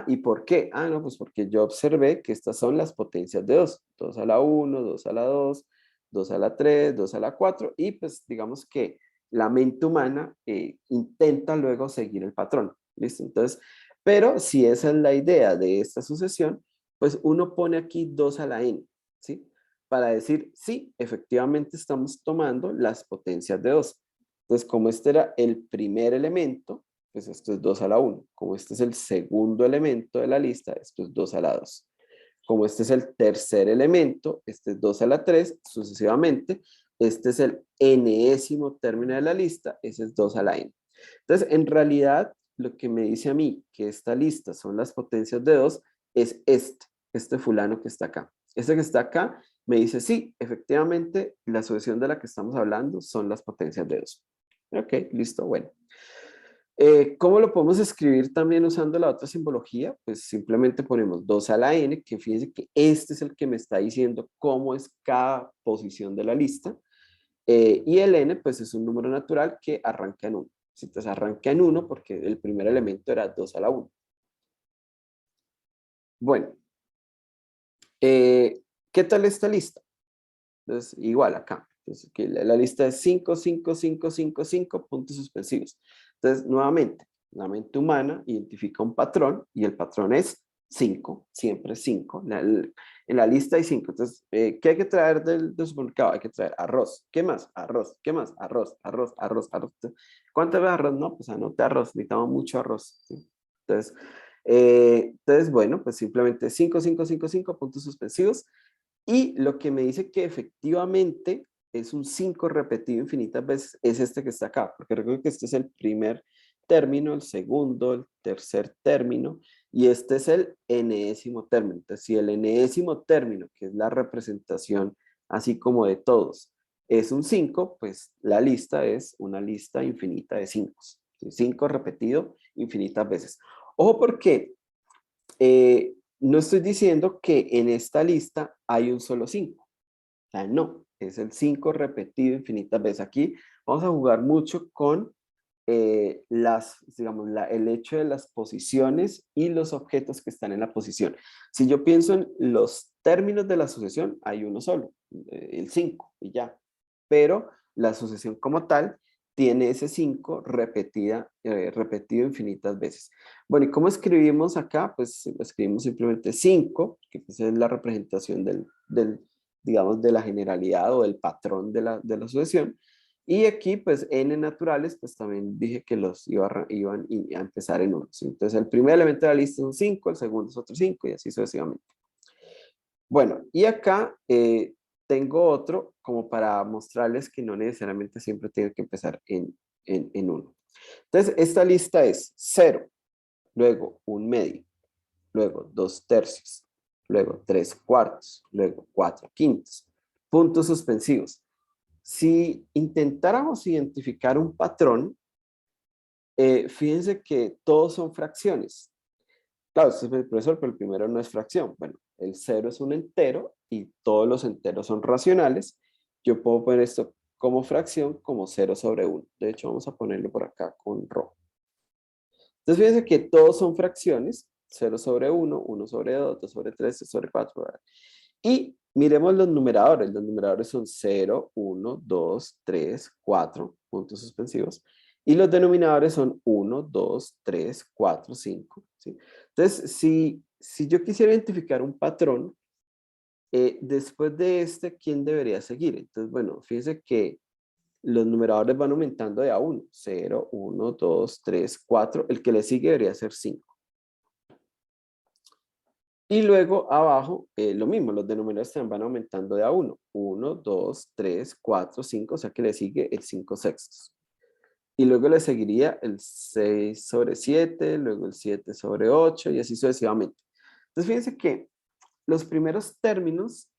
¿Y por qué? No, pues porque yo observé que estas son las potencias de 2, 2 a la 1, 2 a la 2, 2 a la 3, 2 a la 4, y pues digamos que la mente humana intenta luego seguir el patrón. ¿Listo? Entonces, pero si esa es la idea de esta sucesión, pues uno pone aquí 2 a la n, ¿sí? Para decir, sí, efectivamente estamos tomando las potencias de 2. Entonces, como este era el primer elemento, pues esto es 2 a la 1. Como este es el segundo elemento de la lista, esto es 2 a la 2. Como este es el tercer elemento, este es 2 a la 3, sucesivamente. Este es el enésimo término de la lista, ese es 2 a la n. Entonces, en realidad, lo que me dice a mí que esta lista son las potencias de 2 es este fulano que está acá. Este que está acá me dice, sí, efectivamente, la sucesión de la que estamos hablando son las potencias de 2. Ok, listo, bueno. ¿Cómo lo podemos escribir también usando la otra simbología? Pues simplemente ponemos 2 a la n, que fíjense que este es el que me está diciendo cómo es cada posición de la lista. Y el n, pues es un número natural que arranca en 1. Entonces arranca en 1 porque el primer elemento era 2 a la 1. Bueno, ¿qué tal esta lista? Entonces, igual acá. Entonces, que la lista es 5, 5, 5, 5, 5 puntos suspensivos. Entonces, nuevamente, la mente humana identifica un patrón y el patrón es 5, siempre 5. En la lista hay 5. Entonces, ¿qué hay que traer del supermercado? Hay que traer arroz. ¿Qué más? Arroz. ¿Qué más? Arroz, arroz, arroz, arroz. ¿Cuánto de arroz? No, pues anote arroz. Necesitamos mucho arroz. ¿Sí? Entonces, bueno, pues simplemente 5, 5, 5, 5 puntos suspensivos. Y lo que me dice que efectivamente es un 5 repetido infinitas veces es este que está acá, porque recuerdo que este es el primer término, el segundo, el tercer término, y este es el enésimo término. Entonces, si el enésimo término, que es la representación así como de todos, es un 5, pues la lista es una lista infinita de 5. 5 repetido infinitas veces. Ojo porque no estoy diciendo que en esta lista hay un solo 5. O sea, no, es el 5 repetido infinitas veces. Aquí vamos a jugar mucho con digamos, el hecho de las posiciones y los objetos que están en la posición. Si yo pienso en los términos de la sucesión, hay uno solo, el 5, y ya. pero la sucesión como tal tiene ese 5 repetido infinitas veces. Bueno, ¿y cómo escribimos acá? Pues escribimos simplemente 5, que pues es la representación digamos, de la generalidad o del patrón de la sucesión. Y aquí, pues, n naturales, pues también dije que los iban a empezar en 1. ¿Sí? Entonces, el primer elemento de la lista es un 5, el segundo es otro 5 y así sucesivamente. Bueno, y acá tengo otro como para mostrarles que no necesariamente siempre tiene que empezar en 1. Entonces, esta lista es 0, luego 1/2, luego 2/3, luego 3/4, luego 4/5, puntos suspensivos. Si intentáramos identificar un patrón, fíjense que todos son fracciones. Claro, usted es el profesor, pero el primero no es fracción. Bueno, el 0 es un entero y todos los enteros son racionales. Yo puedo poner esto como fracción, como 0/1. De hecho, vamos a ponerlo por acá con rojo. Entonces, fíjense que todos son fracciones. 0/1, 1/2, 2/3, 3/4. Y miremos los numeradores. Los numeradores son 0, 1, 2, 3, 4, puntos suspensivos. Y los denominadores son 1, 2, 3, 4, 5. ¿Sí? Entonces, si yo quisiera identificar un patrón, después de este, ¿quién debería seguir? Entonces, bueno, fíjense que los numeradores van aumentando de a 1. 0, 1, 2, 3, 4. El que le sigue debería ser 5. Y luego abajo, lo mismo, los denominadores también van aumentando de a 1. 1, 2, 3, 4, 5, o sea que le sigue el 5/6. Y luego le seguiría el 6/7, luego el 7/8 y así sucesivamente. Entonces fíjense que los primeros términos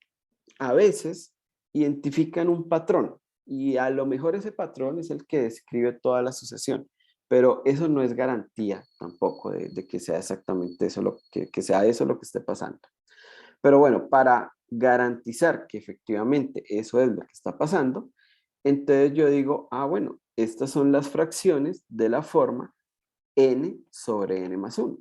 a veces identifican un patrón y a lo mejor ese patrón es el que describe toda la sucesión, pero eso no es garantía tampoco de que sea exactamente eso que sea eso lo que esté pasando. Pero bueno, para garantizar que efectivamente eso es lo que está pasando, entonces yo digo, bueno, estas son las fracciones de la forma n/n+1.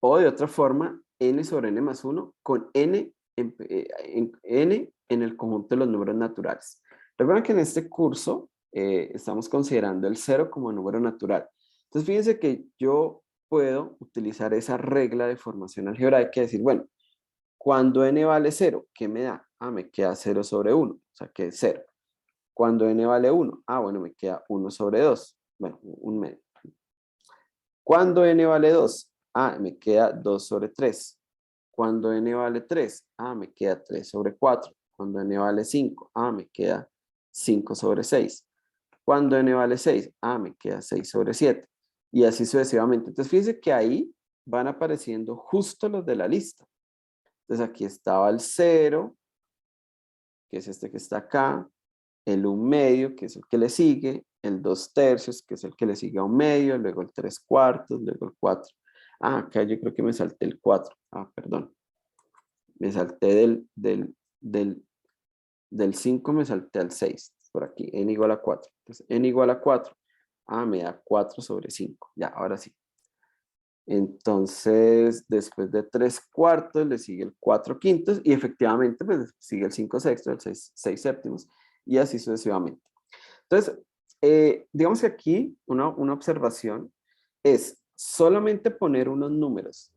O de otra forma, n/n+1 con n en el conjunto de los números naturales. Recuerden que en este curso estamos considerando el 0 como número natural. Entonces fíjense que yo puedo utilizar esa regla de formación algebraica y decir, bueno, cuando n vale 0, ¿qué me da? Me queda 0/1, o sea que es 0. Cuando n vale 1, bueno, me queda 1/2, bueno, un medio. Cuando n vale 2, me queda 2/3. Cuando n vale 3, me queda 3/4. Cuando n vale 5, me queda 5/6. Cuando n vale 6, me queda 6/7. Y así sucesivamente. Entonces fíjense que ahí van apareciendo justo los de la lista. Entonces aquí estaba el 0, que es este que está acá, el 1/2, que es el que le sigue, el 2/3, que es el que le sigue a 1/2, luego el 3/4, luego el 4. Acá yo creo que me salté el 4. Perdón. Me salté del 5, me salté al 6. Por aquí, n igual a 4. Entonces, n igual a 4. Me da 4/5. Ya, ahora sí. Entonces, después de 3/4 le sigue el 4/5 y efectivamente pues sigue el 5/6, el 6/7 y así sucesivamente. Entonces, digamos que aquí una observación es solamente poner unos números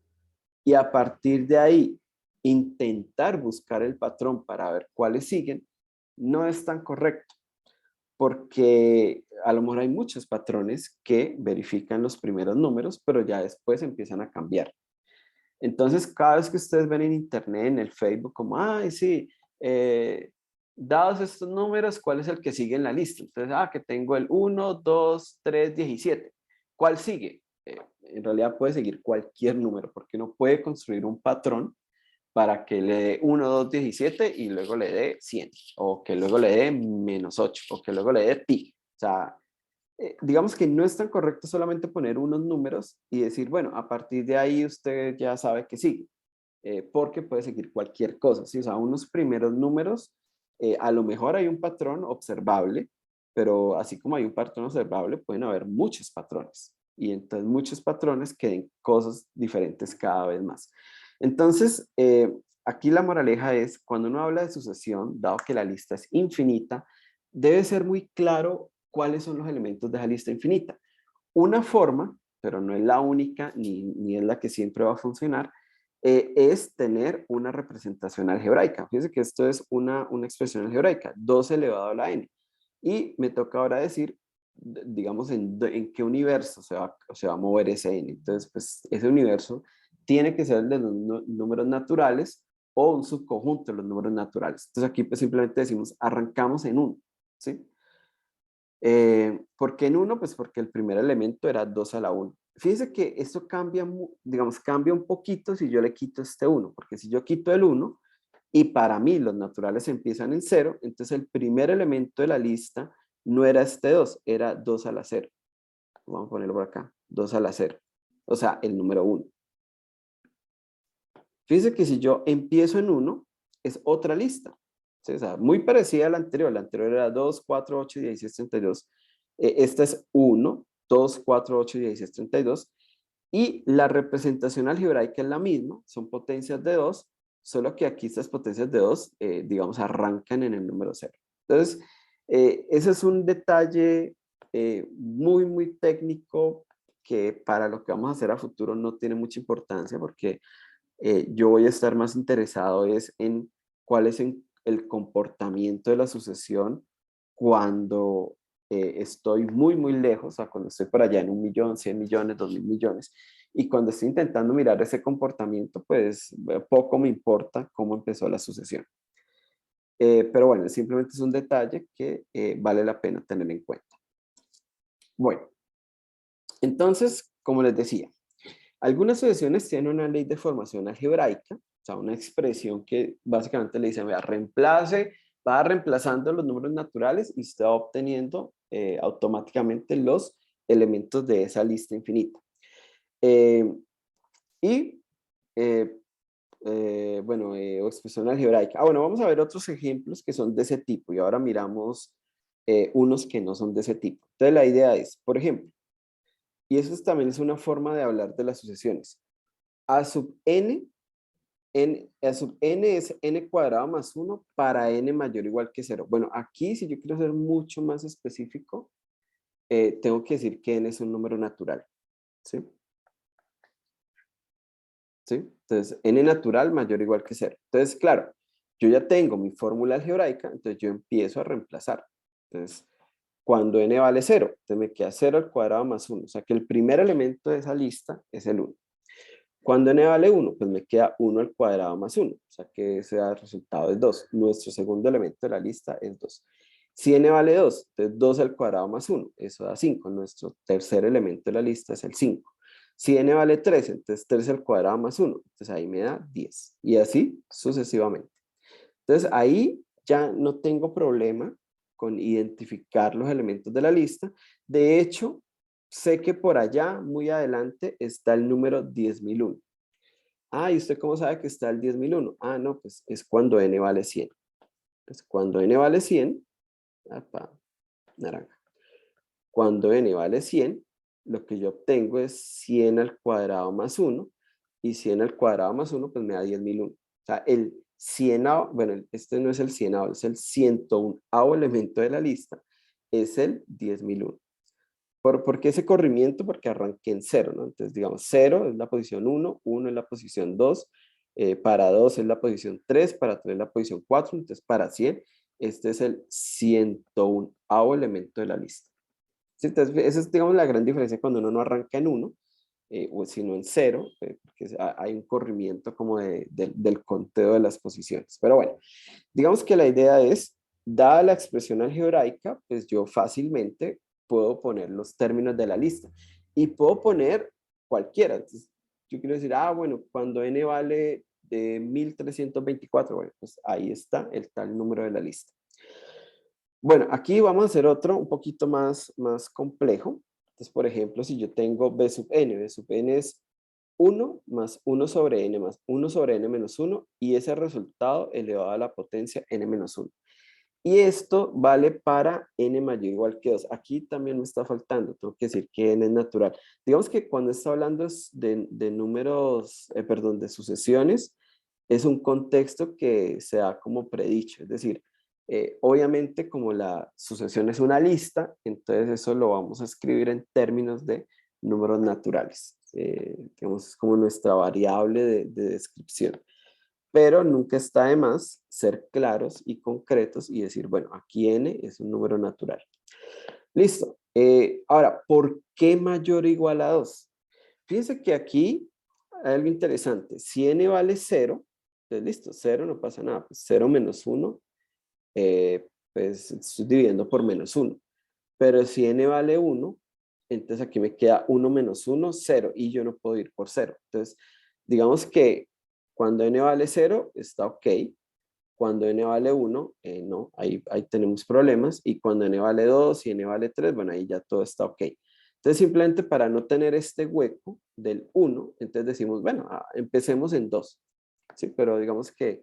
y a partir de ahí intentar buscar el patrón para ver cuáles siguen, no es tan correcto porque a lo mejor hay muchos patrones que verifican los primeros números, pero ya después empiezan a cambiar. Entonces, cada vez que ustedes ven en internet, en el Facebook, como, sí, dados estos números, ¿cuál es el que sigue en la lista? Entonces, que tengo el 1, 2, 3, 17. ¿Cuál sigue? En realidad puede seguir cualquier número, porque uno puede construir un patrón para que le dé 1, 2, 17 y luego le dé 100, o que luego le dé -8, o que luego le dé pi. O sea, digamos que no es tan correcto solamente poner unos números y decir, bueno, a partir de ahí usted ya sabe que sigue, porque puede seguir cualquier cosa. ¿Sí? O sea, unos primeros números, a lo mejor hay un patrón observable, pero así como hay un patrón observable, pueden haber muchos patrones. Y entonces muchos patrones que den cosas diferentes cada vez más. Entonces, aquí la moraleja es, cuando uno habla de sucesión, dado que la lista es infinita, debe ser muy claro cuáles son los elementos de esa lista infinita. Una forma, pero no es la única ni es la que siempre va a funcionar, es tener una representación algebraica. Fíjense que esto es una expresión algebraica, 2 elevado a la n. Y me toca ahora decir, digamos, en qué universo se va a mover ese n. Entonces, pues ese universo tiene que ser el de los números naturales o un subconjunto de los números naturales. Entonces aquí pues simplemente decimos, arrancamos en 1, ¿sí? ¿Por qué en 1? Pues porque el primer elemento era 2 a la 1. Fíjense que esto cambia, digamos, cambia un poquito si yo le quito este 1, porque si yo quito el 1 y para mí los naturales empiezan en 0, entonces el primer elemento de la lista no era este 2, era 2 a la 0. Vamos a ponerlo por acá, 2 a la 0. O sea, el número 1. Fíjense que si yo empiezo en 1, es otra lista. ¿Sí? O sea, muy parecida a la anterior. La anterior era 2, 4, 8, 16, 32. Esta es 1, 2, 4, 8, 16, 32. Y la representación algebraica es la misma, son potencias de 2, solo que aquí estas potencias de 2, digamos, arrancan en el número 0. Entonces, ese es un detalle muy, muy técnico que para lo que vamos a hacer a futuro no tiene mucha importancia porque yo voy a estar más interesado es en cuál es el comportamiento de la sucesión cuando estoy muy, muy lejos, o sea, cuando estoy por allá en 1.000.000, 100.000.000, 2.000.000.000, y cuando estoy intentando mirar ese comportamiento, pues poco me importa cómo empezó la sucesión. Pero bueno, simplemente es un detalle que vale la pena tener en cuenta. Bueno, entonces, como les decía, algunas sucesiones tienen una ley de formación algebraica, o sea, una expresión que básicamente le dice, vea, va reemplazando los números naturales y usted va obteniendo automáticamente los elementos de esa lista infinita. Eh, y, o expresión algebraica. Bueno, vamos a ver otros ejemplos que son de ese tipo y ahora miramos unos que no son de ese tipo. Entonces la idea es, por ejemplo, y eso también es una forma de hablar de las sucesiones. A sub n, a sub n es n cuadrado más 1 para n mayor o igual que 0. Bueno, aquí si yo quiero ser mucho más específico, tengo que decir que n es un número natural. ¿Sí? ¿Sí? Entonces, n natural mayor o igual que 0. Entonces, claro, yo ya tengo mi fórmula algebraica, entonces yo empiezo a reemplazar. Entonces, cuando n vale 0, entonces me queda 0 al cuadrado más 1. O sea que el primer elemento de esa lista es el 1. Cuando n vale 1, pues me queda 1 al cuadrado más 1. O sea que ese resultado es 2. Nuestro segundo elemento de la lista es 2. Si n vale 2, entonces 2 al cuadrado más 1. Eso da 5. Nuestro tercer elemento de la lista es el 5. Si n vale 3, entonces 3 al cuadrado más 1. Entonces ahí me da 10. Y así sucesivamente. Entonces ahí ya no tengo problema con identificar los elementos de la lista. De hecho, sé que por allá, muy adelante, está el número 10.001. Ah, ¿y usted cómo sabe que está el 10.001? Ah, no, pues es cuando n vale 100. Pues cuando n vale 100, apa, naranja. Cuando n vale 100, lo que yo obtengo es 100 al cuadrado más 1. Y 100 al cuadrado más 1, pues me da 10.001. O sea, el 100, bueno, este no es el 100, es el 101º elemento de la lista, es el 10.001. ¿Por qué ese corrimiento? Porque arranqué en 0, ¿no? Entonces, digamos, 0 es la posición 1, 1 es la posición 2, para 2 es la posición 3, para 3 es la posición 4, entonces para 100, este es el 101º elemento de la lista. ¿Sí? Entonces, esa es, digamos, la gran diferencia cuando uno no arranca en 1, sino en 0, porque hay un corrimiento como del conteo de las posiciones. Pero bueno, digamos que la idea es, dada la expresión algebraica, pues yo fácilmente puedo poner los términos de la lista y puedo poner cualquiera. Entonces, yo quiero decir, bueno, cuando n vale de 1324, bueno, pues ahí está el tal número de la lista. Bueno, aquí vamos a hacer otro un poquito más complejo. Entonces, por ejemplo, si yo tengo b sub n es 1 más 1 sobre n más 1 sobre n menos 1 y ese resultado elevado a la potencia n menos 1. Y esto vale para n mayor o igual que 2. Aquí también me está faltando, tengo que decir que n es natural. Digamos que cuando está hablando de números, perdón, de sucesiones, es un contexto que se da como predicho, es decir, obviamente como la sucesión es una lista, entonces eso lo vamos a escribir en términos de números naturales. Digamos, es como nuestra variable de descripción. Pero nunca está de más ser claros y concretos y decir, bueno, aquí n es un número natural. Listo. Ahora, ¿por qué mayor o igual a 2? Fíjense que aquí hay algo interesante. Si n vale 0, pues listo, 0 no pasa nada. Pues 0 menos 1, pues estoy dividiendo por menos 1. Pero si n vale 1, entonces aquí me queda 1 menos 1, 0. Y yo no puedo ir por 0. Entonces, digamos que cuando n vale 0, está ok. Cuando n vale 1, no, ahí tenemos problemas. Y cuando n vale 2 y n vale 3, bueno, ahí ya todo está ok. Entonces, simplemente para no tener este hueco del 1, entonces decimos, bueno, empecemos en 2. ¿Sí? Pero digamos que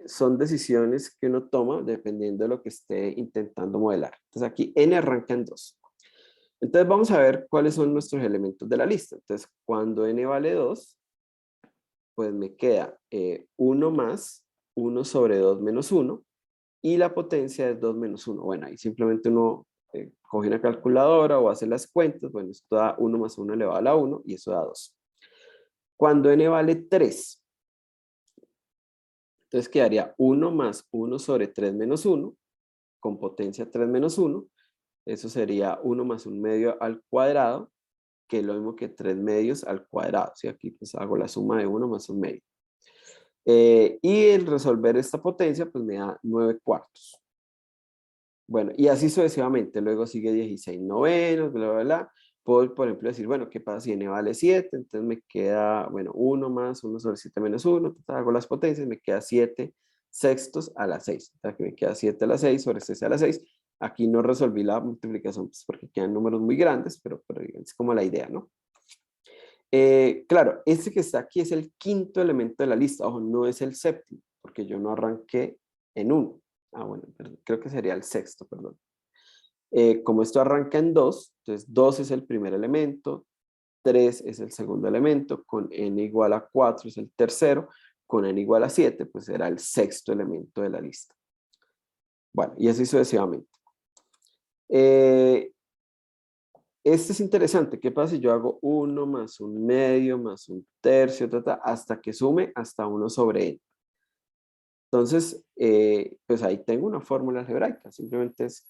son decisiones que uno toma dependiendo de lo que esté intentando modelar. Entonces, aquí n arranca en 2. Entonces, vamos a ver cuáles son nuestros elementos de la lista. Entonces, cuando n vale 2, pues me queda 1 más 1 sobre 2 menos 1 y la potencia es 2 menos 1. Bueno, ahí simplemente uno coge una calculadora o hace las cuentas. Bueno, esto da 1 más 1 elevado a la 1 y eso da 2. Cuando n vale 3, entonces quedaría 1 más 1 sobre 3 menos 1 con potencia 3 menos 1. Eso sería 1 más 1 medio al cuadrado, que es lo mismo que 3 medios al cuadrado. ¿Sí? Aquí pues hago la suma de 1 más 1 medio. Y el resolver esta potencia pues me da 9 cuartos. Bueno, y así sucesivamente. Luego sigue 16 novenos, bla, bla, bla. Puedo, por ejemplo, decir, bueno, ¿qué pasa si n vale 7? Entonces me queda, bueno, 1 más 1 sobre 7 menos 1. Entonces hago las potencias, me queda 7 sextos a la 6. Entonces aquí me queda 7 a la 6 sobre 6 a la 6. Aquí no resolví la multiplicación pues, porque quedan números muy grandes, pero es como la idea, ¿no? Claro, este que está aquí es el quinto elemento de la lista. Ojo, no es el séptimo, porque yo no arranqué en 1. Bueno, perdón, creo que sería el sexto, perdón. Como esto arranca en 2, entonces 2 es el primer elemento, 3 es el segundo elemento, con n igual a 4 es el tercero, con n igual a 7, pues será el sexto elemento de la lista. Bueno, y así sucesivamente. Este es interesante. ¿Qué pasa si yo hago 1 más 1 medio más 1 tercio, hasta que sume hasta 1 sobre n? Entonces, pues ahí tengo una fórmula algebraica. Simplemente es,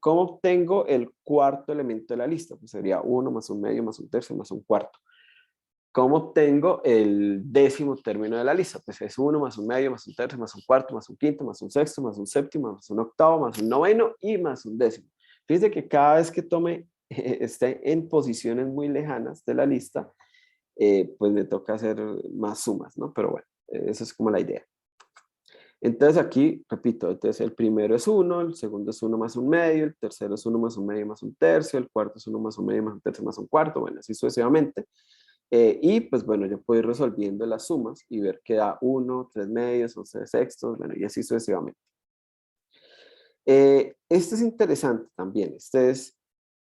¿cómo obtengo el cuarto elemento de la lista? Pues sería 1 más 1 medio más 1 tercio más 1 cuarto. ¿Cómo obtengo el décimo término de la lista? Pues es 1 más 1 medio más 1 tercio más 1 cuarto más 1 quinto más 1 sexto más 1 séptimo más 1 octavo más 1 noveno y más 1 décimo. Fíjense que cada vez que tome esté en posiciones muy lejanas de la lista, pues me toca hacer más sumas, ¿no? Pero bueno, eso es como la idea. Entonces aquí, repito, entonces el primero es 1, el segundo es 1 más 1 medio, el tercero es 1 más 1 medio más 1 tercio, el cuarto es 1 más 1 medio más 1 tercio más 1 cuarto, bueno, así sucesivamente. Y pues bueno, yo puedo ir resolviendo las sumas y ver que da 1, 3 medios, 11 sextos, bueno, y así sucesivamente. Este es interesante también.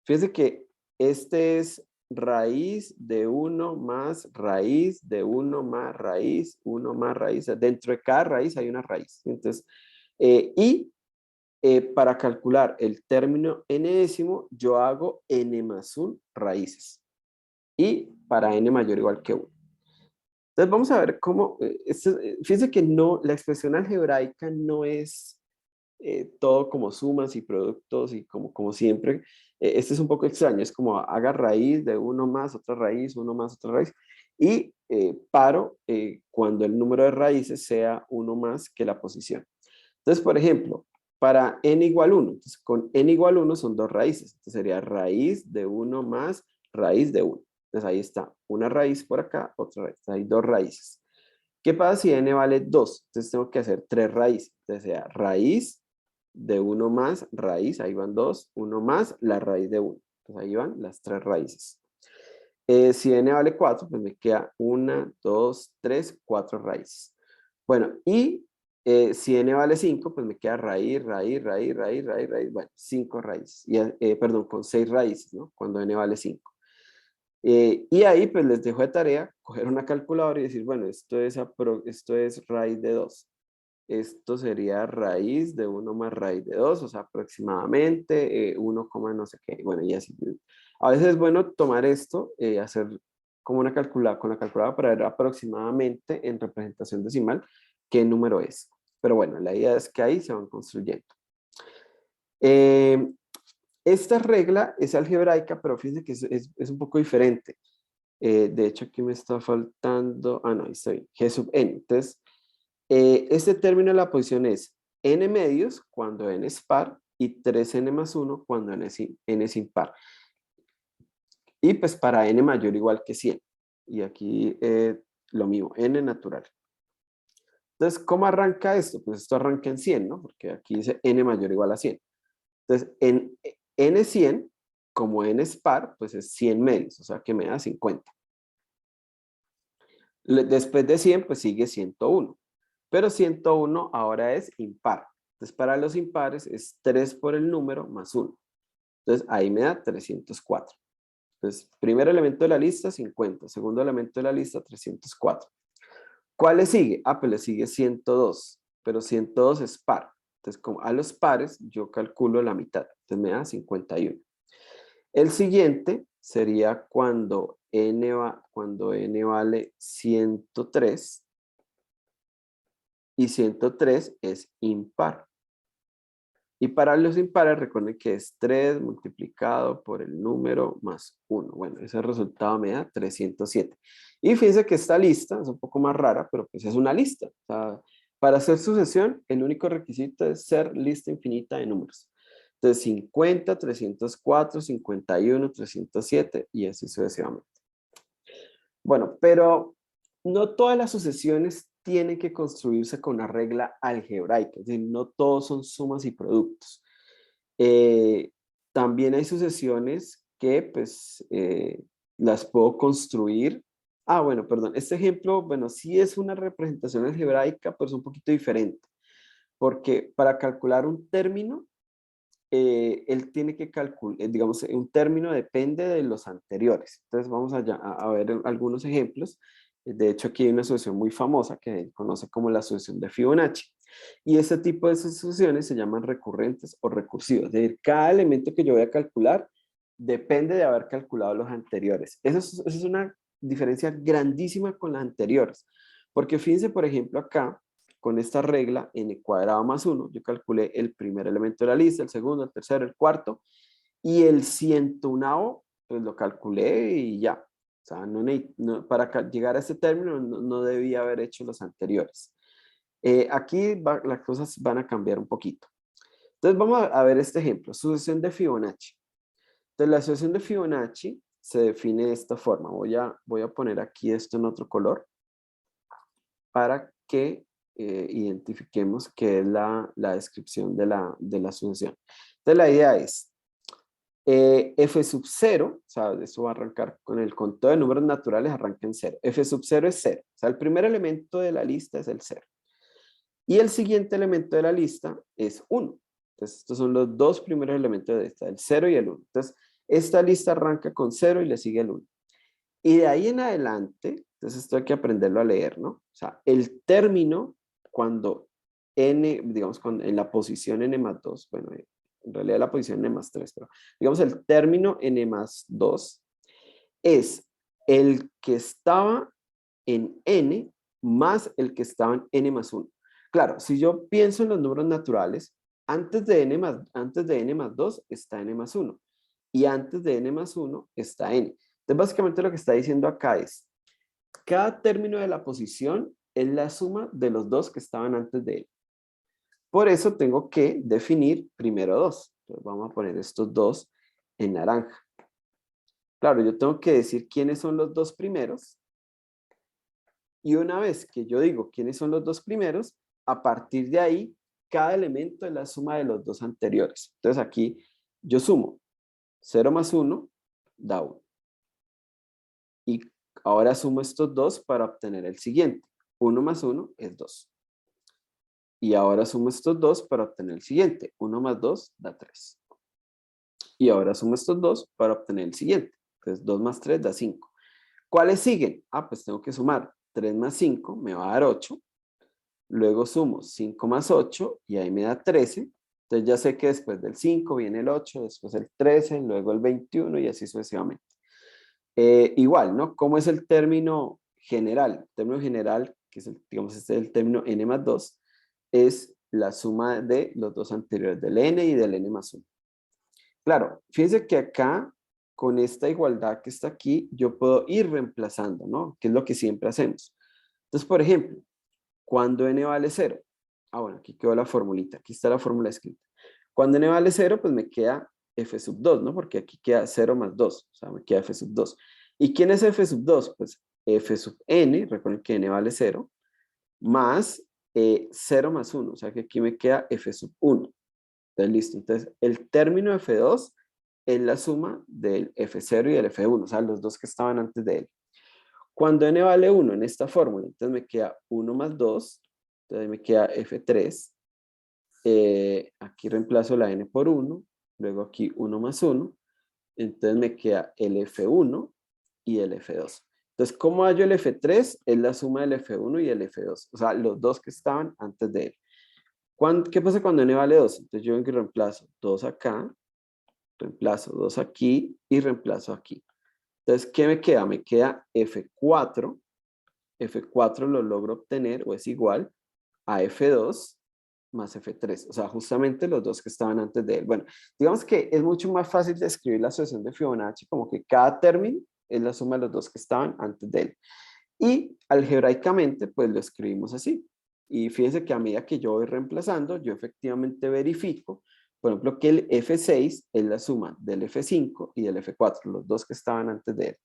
Fíjense que este es raíz de 1 más raíz de 1 más raíz, 1 más raíz. Dentro de cada raíz hay una raíz. Entonces, para calcular el término n décimo, yo hago n más 1 raíces. Y para n mayor o igual que 1. Entonces vamos a ver cómo, fíjense que no, la expresión algebraica no es todo como sumas y productos y como siempre. Este es un poco extraño, es como haga raíz de uno más, otra raíz, uno más, otra raíz. Y paro cuando el número de raíces sea uno más que la posición. Entonces, por ejemplo, para n igual 1, entonces con n igual 1 son dos raíces. Entonces sería raíz de 1 más raíz de 1. Entonces ahí está, una raíz por acá, otra raíz. Hay dos raíces. ¿Qué pasa si n vale 2? Entonces tengo que hacer tres raíces. Entonces sea raíz de 1 más raíz, ahí van 2, 1 más la raíz de 1. Entonces ahí van las tres raíces. Si n vale 4, pues me queda 1, 2, 3, 4 raíces. Bueno, y si n vale 5, pues me queda raíz, raíz, raíz, raíz, raíz, raíz. Bueno, 5 raíces. Y, perdón, con 6 raíces, ¿no? Cuando n vale 5. Y ahí pues les dejo de tarea coger una calculadora y decir, bueno, esto es raíz de 2. Esto sería raíz de 1 más raíz de 2, o sea, aproximadamente 1, no sé qué. Bueno, y así. A veces es bueno tomar esto, hacer como una calculadora, con la calculadora para ver aproximadamente en representación decimal qué número es. Pero bueno, la idea es que ahí se van construyendo. Eh, esta regla es algebraica, pero fíjense que es un poco diferente. De hecho, aquí me está faltando, no, ahí está bien, G sub n. Entonces, este término de la posición es n medios cuando n es par y 3n más 1 cuando n es impar. Y pues para n mayor o igual que 100. Y aquí lo mismo, n natural. Entonces, ¿cómo arranca esto? Pues esto arranca en 100, ¿no? Porque aquí dice n mayor o igual a 100. Entonces, en n100, como n es par, pues es 100 medios, o sea que me da 50. Después de 100, pues sigue 101. Pero 101 ahora es impar. Entonces, para los impares es 3 por el número más 1. Entonces, ahí me da 304. Entonces, primer elemento de la lista, 50. Segundo elemento de la lista, 304. ¿Cuál le sigue? Pues le sigue 102. Pero 102 es par. Entonces, como a los pares, yo calculo la mitad. Entonces, me da 51. El siguiente sería cuando n vale 103 y 103 es impar. Y para los impares recuerden que es 3 multiplicado por el número más 1. Bueno, ese resultado me da 307. Y fíjense que esta lista es un poco más rara, pero pues es una lista. O sea, para hacer sucesión, el único requisito es ser lista infinita de números. Entonces 50, 304, 51, 307 y así sucesivamente. Bueno, pero no todas las sucesiones tienen que construirse con una regla algebraica, es decir, no todos son sumas y productos. También hay sucesiones que pues las puedo construir. Bueno, perdón, este ejemplo, bueno, sí es una representación algebraica, pero es un poquito diferente, porque para calcular un término, él tiene que calcular, digamos, un término depende de los anteriores. Entonces vamos a ver algunos ejemplos. De hecho, aquí hay una sucesión muy famosa que se conoce como la sucesión de Fibonacci. Y este tipo de sucesiones se llaman recurrentes o recursivas. Es decir, cada elemento que yo voy a calcular depende de haber calculado los anteriores. Eso es una diferencia grandísima con las anteriores. Porque fíjense, por ejemplo, acá, con esta regla, n cuadrado más 1, yo calculé el primer elemento de la lista, el segundo, el tercero, el cuarto, y el 101, pues lo calculé y ya. O sea, para llegar a este término no debía haber hecho los anteriores. Aquí las cosas van a cambiar un poquito. Entonces vamos a ver este ejemplo, sucesión de Fibonacci. Entonces la sucesión de Fibonacci se define de esta forma. Voy a poner aquí esto en otro color para que identifiquemos qué es la descripción de la sucesión. Entonces la idea es f sub 0, o sea, eso va a arrancar con el conteo de números naturales, arranca en 0. F sub 0 es 0, o sea, el primer elemento de la lista es el 0. Y el siguiente elemento de la lista es 1. Entonces, estos son los dos primeros elementos de la lista, el 0 y el 1. Entonces, esta lista arranca con 0 y le sigue el 1. Y de ahí en adelante, entonces esto hay que aprenderlo a leer, ¿no? O sea, el término cuando n, digamos, en la posición n más 2, bueno, en realidad la posición n más 3, pero digamos el término n más 2 es el que estaba en n más el que estaba en n más 1. Claro, si yo pienso en los números naturales, antes de n más 2 está n más 1 y antes de n más 1 está n. Entonces básicamente lo que está diciendo acá es, cada término de la posición es la suma de los dos que estaban antes de él. Por eso tengo que definir primero 2. Entonces vamos a poner estos dos en naranja. Claro, yo tengo que decir quiénes son los dos primeros. Y una vez que yo digo quiénes son los dos primeros, a partir de ahí, cada elemento es la suma de los dos anteriores. Entonces aquí yo sumo 0 más 1 da 1. Y ahora sumo estos dos para obtener el siguiente. 1 más 1 es 2. Y ahora sumo estos dos para obtener el siguiente. 1 más 2 da 3. Y ahora sumo estos dos para obtener el siguiente. Entonces 2 más 3 da 5. ¿Cuáles siguen? Ah, pues tengo que sumar 3 más 5, me va a dar 8. Luego sumo 5 más 8 y ahí me da 13. Entonces ya sé que después del 5 viene el 8, después el 13, luego el 21 y así sucesivamente. Igual, ¿no? ¿Cómo es el término general? El término general, que es digamos, este es el término n más 2, es la suma de los dos anteriores, del n y del n más 1. Claro, fíjense que acá, con esta igualdad que está aquí, yo puedo ir reemplazando, ¿no? Que es lo que siempre hacemos. Entonces, por ejemplo, cuando n vale 0, bueno, aquí quedó la formulita, aquí está la fórmula escrita. Cuando n vale 0, pues me queda f sub 2, ¿no? Porque aquí queda 0 más 2, o sea, me queda f sub 2. ¿Y quién es f sub 2? Pues f sub n, recuerden que n vale 0, más 0 más 1, o sea que aquí me queda f sub 1. Entonces, listo. Entonces, el término f2 es la suma del f0 y del f1, o sea, los dos que estaban antes de él. Cuando n vale 1 en esta fórmula, entonces me queda 1 más 2, entonces me queda f3. Aquí reemplazo la n por 1, luego aquí 1 más 1, entonces me queda el f1 y el f2. Entonces, ¿cómo hallo el f3? Es la suma del f1 y el f2, o sea, los dos que estaban antes de él. ¿Qué pasa cuando n vale 2? Entonces yo vengo y reemplazo 2 acá, reemplazo 2 aquí y reemplazo aquí. Entonces, ¿qué me queda? Me queda f4. F4 lo logro obtener o es igual a F2 más F3. O sea, justamente los dos que estaban antes de él. Bueno, digamos que es mucho más fácil de escribir la asociación de Fibonacci como que cada término es la suma de los dos que estaban antes de él. Y algebraicamente, pues lo escribimos así. Y fíjense que a medida que yo voy reemplazando, yo efectivamente verifico, por ejemplo, que el F6 es la suma del F5 y del F4, los dos que estaban antes de él.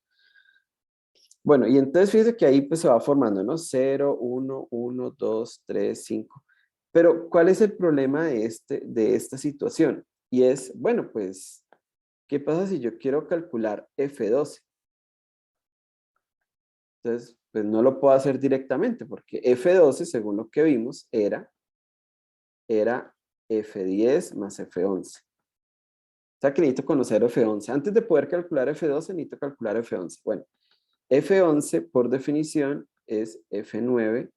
Bueno, y entonces fíjense que ahí pues se va formando, ¿no? 0, 1, 1, 2, 3, 5. Pero, ¿cuál es el problema de esta situación? Y es, bueno, pues, ¿qué pasa si yo quiero calcular F12? Entonces, pues no lo puedo hacer directamente porque F12, según lo que vimos, era F10 más F11. O sea que necesito conocer F11. Antes de poder calcular F12, necesito calcular F11. Bueno, F11 por definición es F9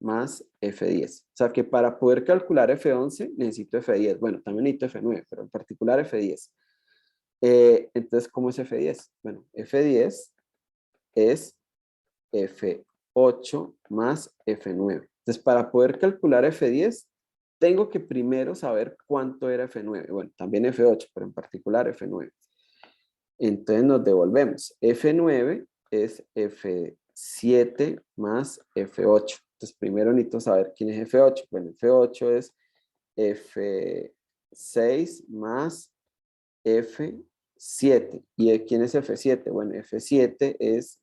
más F10. O sea que para poder calcular F11 necesito F10. Bueno, también necesito F9, pero en particular F10. Entonces, ¿cómo es F10? Bueno, F10 es F8 más F9. Entonces, para poder calcular F10, tengo que primero saber cuánto era F9. Bueno, también F8, pero en particular F9. Entonces nos devolvemos. F9 es F7 más F8. Entonces primero necesito saber quién es F8. Bueno, F8 es F6 más F7. ¿Y quién es F7? Bueno, F7 es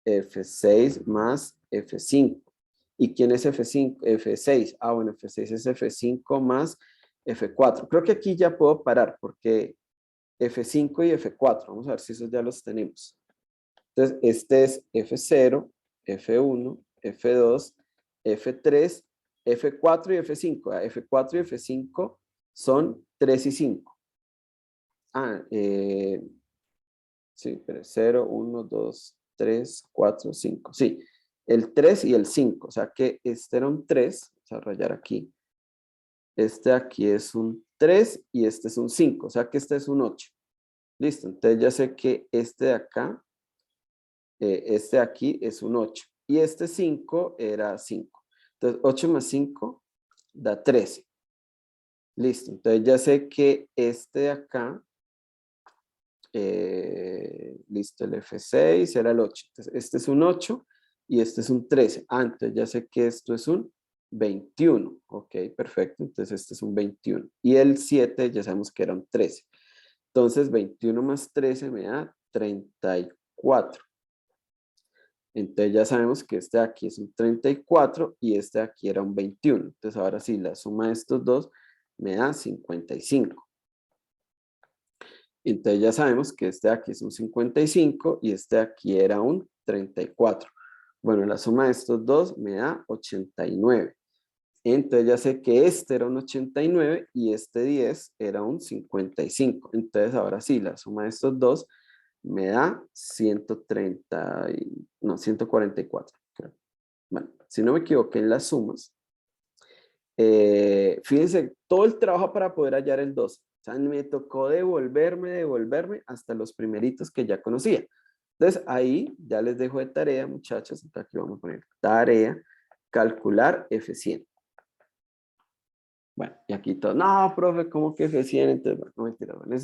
F6 más F5. ¿Y quién es F5? F6. Ah, bueno, F6 es F5 más F4. Creo que aquí ya puedo parar porque F5 y F4. Vamos a ver si esos ya los tenemos. Entonces, este es F0, F1, F2, F3, F4 y F5. F4 y F5 son 3 y 5. Sí, pero 0, 1, 2, 3, 4, 5. Sí, el 3 y el 5. O sea que este era un 3. Vamos a rayar aquí. Este aquí es un 3 y este es un 5. O sea que este es un 8. Listo, entonces ya sé que este de acá, este de aquí es un 8. Y este 5 era 5. Entonces 8 más 5 da 13. Listo, entonces ya sé que este de acá, listo, el F6 era el 8. Entonces este es un 8 y este es un 13. Entonces ya sé que esto es un 21. Ok, perfecto. Entonces este es un 21. Y el 7 ya sabemos que era un 13. Entonces 21 más 13 me da 34. Entonces ya sabemos que este de aquí es un 34 y este de aquí era un 21. Entonces ahora sí, la suma de estos dos me da 55. Entonces ya sabemos que este de aquí es un 55 y este de aquí era un 34. Bueno, la suma de estos dos me da 89. Entonces ya sé que este era un 89 y este 10 era un 55. Entonces ahora sí, la suma de estos dos me da 144, creo. Bueno, si no me equivoqué en las sumas, fíjense, todo el trabajo para poder hallar el 12. O sea, me tocó devolverme hasta los primeritos que ya conocía. Entonces, ahí ya les dejo de tarea, muchachos. Entonces, aquí vamos a poner tarea, calcular F100. Bueno, y aquí todo, no, profe, ¿cómo que F100? Entonces, bueno, no mentira, bueno,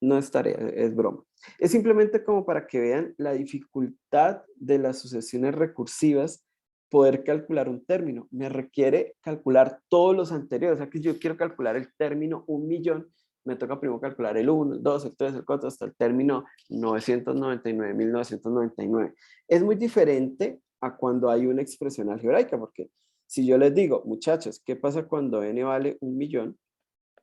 no es tarea, es broma. Es simplemente como para que vean la dificultad de las sucesiones recursivas, poder calcular un término. Me requiere calcular todos los anteriores. O sea que yo quiero calcular el término 1.000.000, me toca primero calcular el 1, el 2, el 3, el 4, hasta el término 999.999. Es muy diferente a cuando hay una expresión algebraica, porque si yo les digo, muchachos, ¿qué pasa cuando n vale 1.000.000?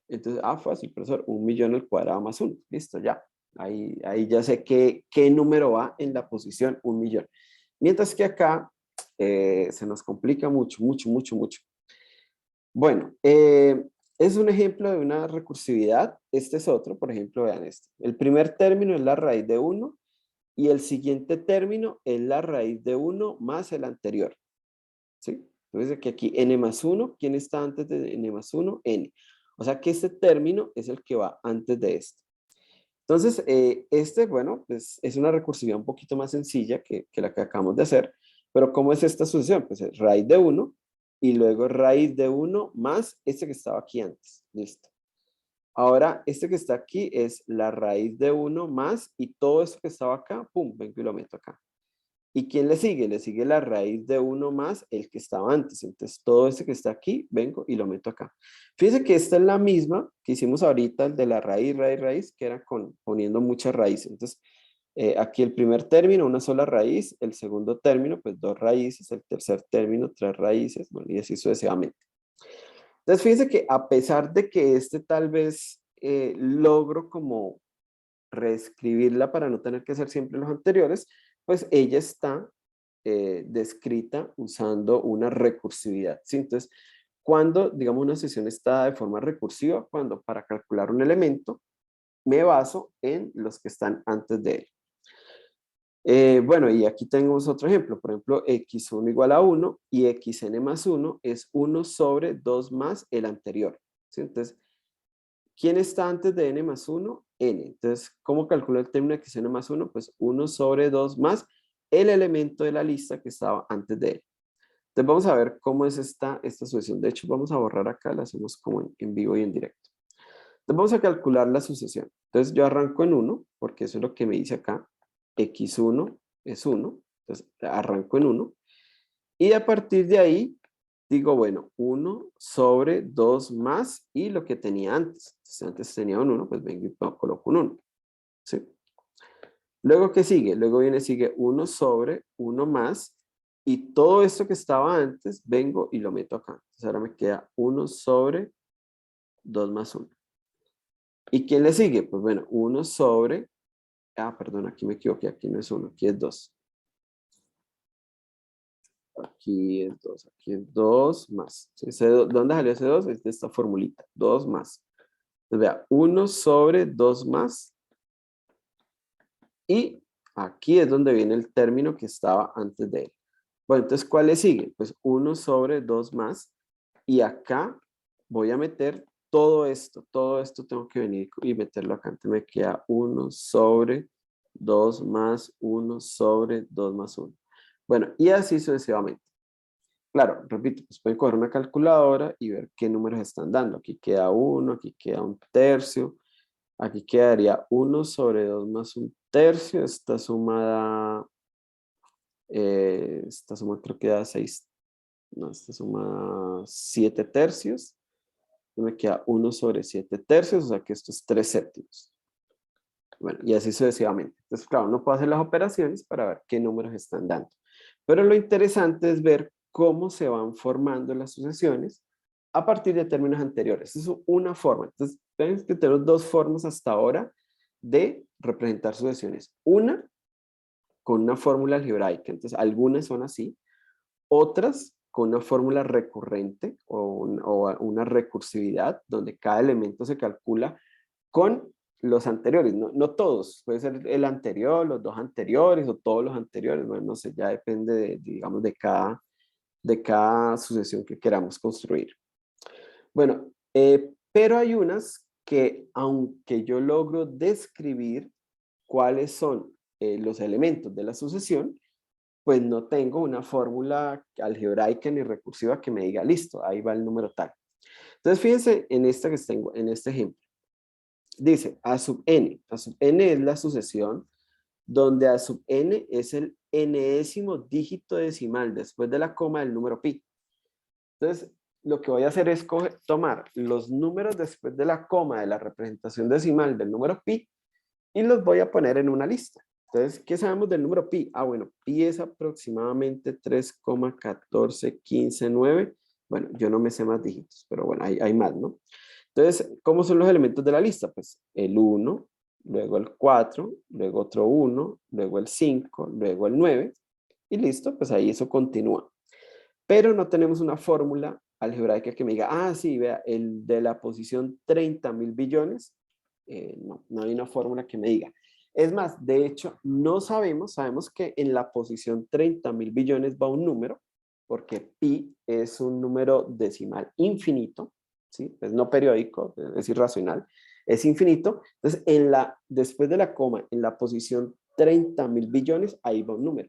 Entonces, fácil, profesor, 1.000.000 al cuadrado más 1. Listo, ya. Ahí ya sé qué número va en la posición 1.000.000. Mientras que acá se nos complica mucho, mucho, mucho, mucho. Bueno, es un ejemplo de una recursividad. Este es otro, por ejemplo, vean este. El primer término es la raíz de 1 y el siguiente término es la raíz de 1 más el anterior. ¿Sí? Entonces aquí n más 1, ¿quién está antes de n más 1? N. O sea que este término es el que va antes de este. Entonces, bueno, pues es una recursividad un poquito más sencilla que la que acabamos de hacer. Pero ¿cómo es esta sucesión? Pues es raíz de 1 y luego raíz de 1 más este que estaba aquí antes. Listo. Ahora, este que está aquí es la raíz de 1 más y todo esto que estaba acá, pum, vengo y lo meto acá. ¿Y quién le sigue? Le sigue la raíz de 1 más el que estaba antes. Entonces, todo este que está aquí, vengo y lo meto acá. Fíjense que esta es la misma que hicimos ahorita, el de la raíz, que era poniendo muchas raíces. Entonces, aquí el primer término, una sola raíz. El segundo término, pues 2 raíces. El tercer término, 3 raíces. Bueno, y así sucesivamente. Entonces, fíjense que a pesar de que tal vez logro como reescribirla para no tener que hacer siempre los anteriores, pues ella está descrita usando una recursividad. ¿Sí? Entonces, cuando, digamos, una sesión está de forma recursiva, cuando para calcular un elemento me baso en los que están antes de él. Bueno, y aquí tenemos otro ejemplo. Por ejemplo, x1 igual a 1 y xn más 1 es 1 sobre 2 más el anterior. ¿Sí? Entonces, ¿quién está antes de n más 1? N. Entonces, ¿cómo calculo el término de xn más 1? Pues 1 sobre 2 más el elemento de la lista que estaba antes de él. Entonces, vamos a ver cómo es esta sucesión. De hecho, vamos a borrar acá, la hacemos como en vivo y en directo. Entonces, vamos a calcular la sucesión. Entonces, yo arranco en 1, porque eso es lo que me dice acá. x1 es 1. Entonces, arranco en 1. Y a partir de ahí, digo, bueno, 1 sobre 2 más y lo que tenía antes. Si antes tenía un 1, pues vengo y coloco un 1. ¿Sí? Luego, ¿qué sigue? Luego sigue 1 sobre 1 más y todo esto que estaba antes, vengo y lo meto acá. Entonces ahora me queda 1 sobre 2 más 1. ¿Y quién le sigue? Pues bueno, 1 sobre, perdón, aquí me equivoqué, aquí no es 1, aquí es 2. Aquí es 2 más. ¿Dónde salió ese 2? Es de esta formulita, 2 más. Entonces, vea, 1 sobre 2 más. Y aquí es donde viene el término que estaba antes de él. Bueno, entonces, ¿cuál le sigue? Pues 1 sobre 2 más. Y acá voy a meter todo esto tengo que venir y meterlo acá. Entonces me queda 1 sobre 2 más 1 sobre 2 más 1. Bueno, y así sucesivamente. Claro, repito, pues pueden coger una calculadora y ver qué números están dando. Aquí queda 1, aquí queda 1/3. Aquí quedaría 1 sobre 2 más 1/3. Esta suma creo que da 6. No, esta suma 7/3. Y me queda 1 sobre 7/3, o sea que esto es 3/7. Bueno, y así sucesivamente. Entonces, claro, uno puede hacer las operaciones para ver qué números están dando. Pero lo interesante es ver cómo se van formando las sucesiones a partir de términos anteriores. Eso es una forma. Entonces, ven que tenemos dos formas hasta ahora de representar sucesiones. Una, con una fórmula algebraica. Entonces, algunas son así. Otras, con una fórmula recurrente o una recursividad, donde cada elemento se calcula con los anteriores, no todos, puede ser el anterior, los dos anteriores o todos los anteriores, bueno, no sé, ya depende digamos, de cada sucesión que queramos construir. Bueno, pero hay unas que aunque yo logro describir cuáles son los elementos de la sucesión, pues no tengo una fórmula algebraica ni recursiva que me diga, listo, ahí va el número tal. Entonces, fíjense en esta que tengo, en este ejemplo. Dice A sub n. A sub n es la sucesión donde A sub n es el enésimo dígito decimal después de la coma del número pi. Entonces, lo que voy a hacer es tomar los números después de la coma de la representación decimal del número pi y los voy a poner en una lista. Entonces, ¿qué sabemos del número pi? Ah, bueno, pi es aproximadamente 3,14159. Bueno, yo no me sé más dígitos, pero bueno, hay más, ¿no? Entonces, ¿cómo son los elementos de la lista? Pues el 1, luego el 4, luego otro 1, luego el 5, luego el 9, y listo, pues ahí eso continúa. Pero no tenemos una fórmula algebraica que me diga, ah, sí, vea, el de la posición 30.000 billones, no hay una fórmula que me diga. Es más, de hecho, no sabemos que en la posición 30.000 billones va un número, porque pi es un número decimal infinito, ¿sí? Pues no periódico, es irracional, es infinito. Entonces, después de la coma, en la posición 30.000 billones, ahí va un número.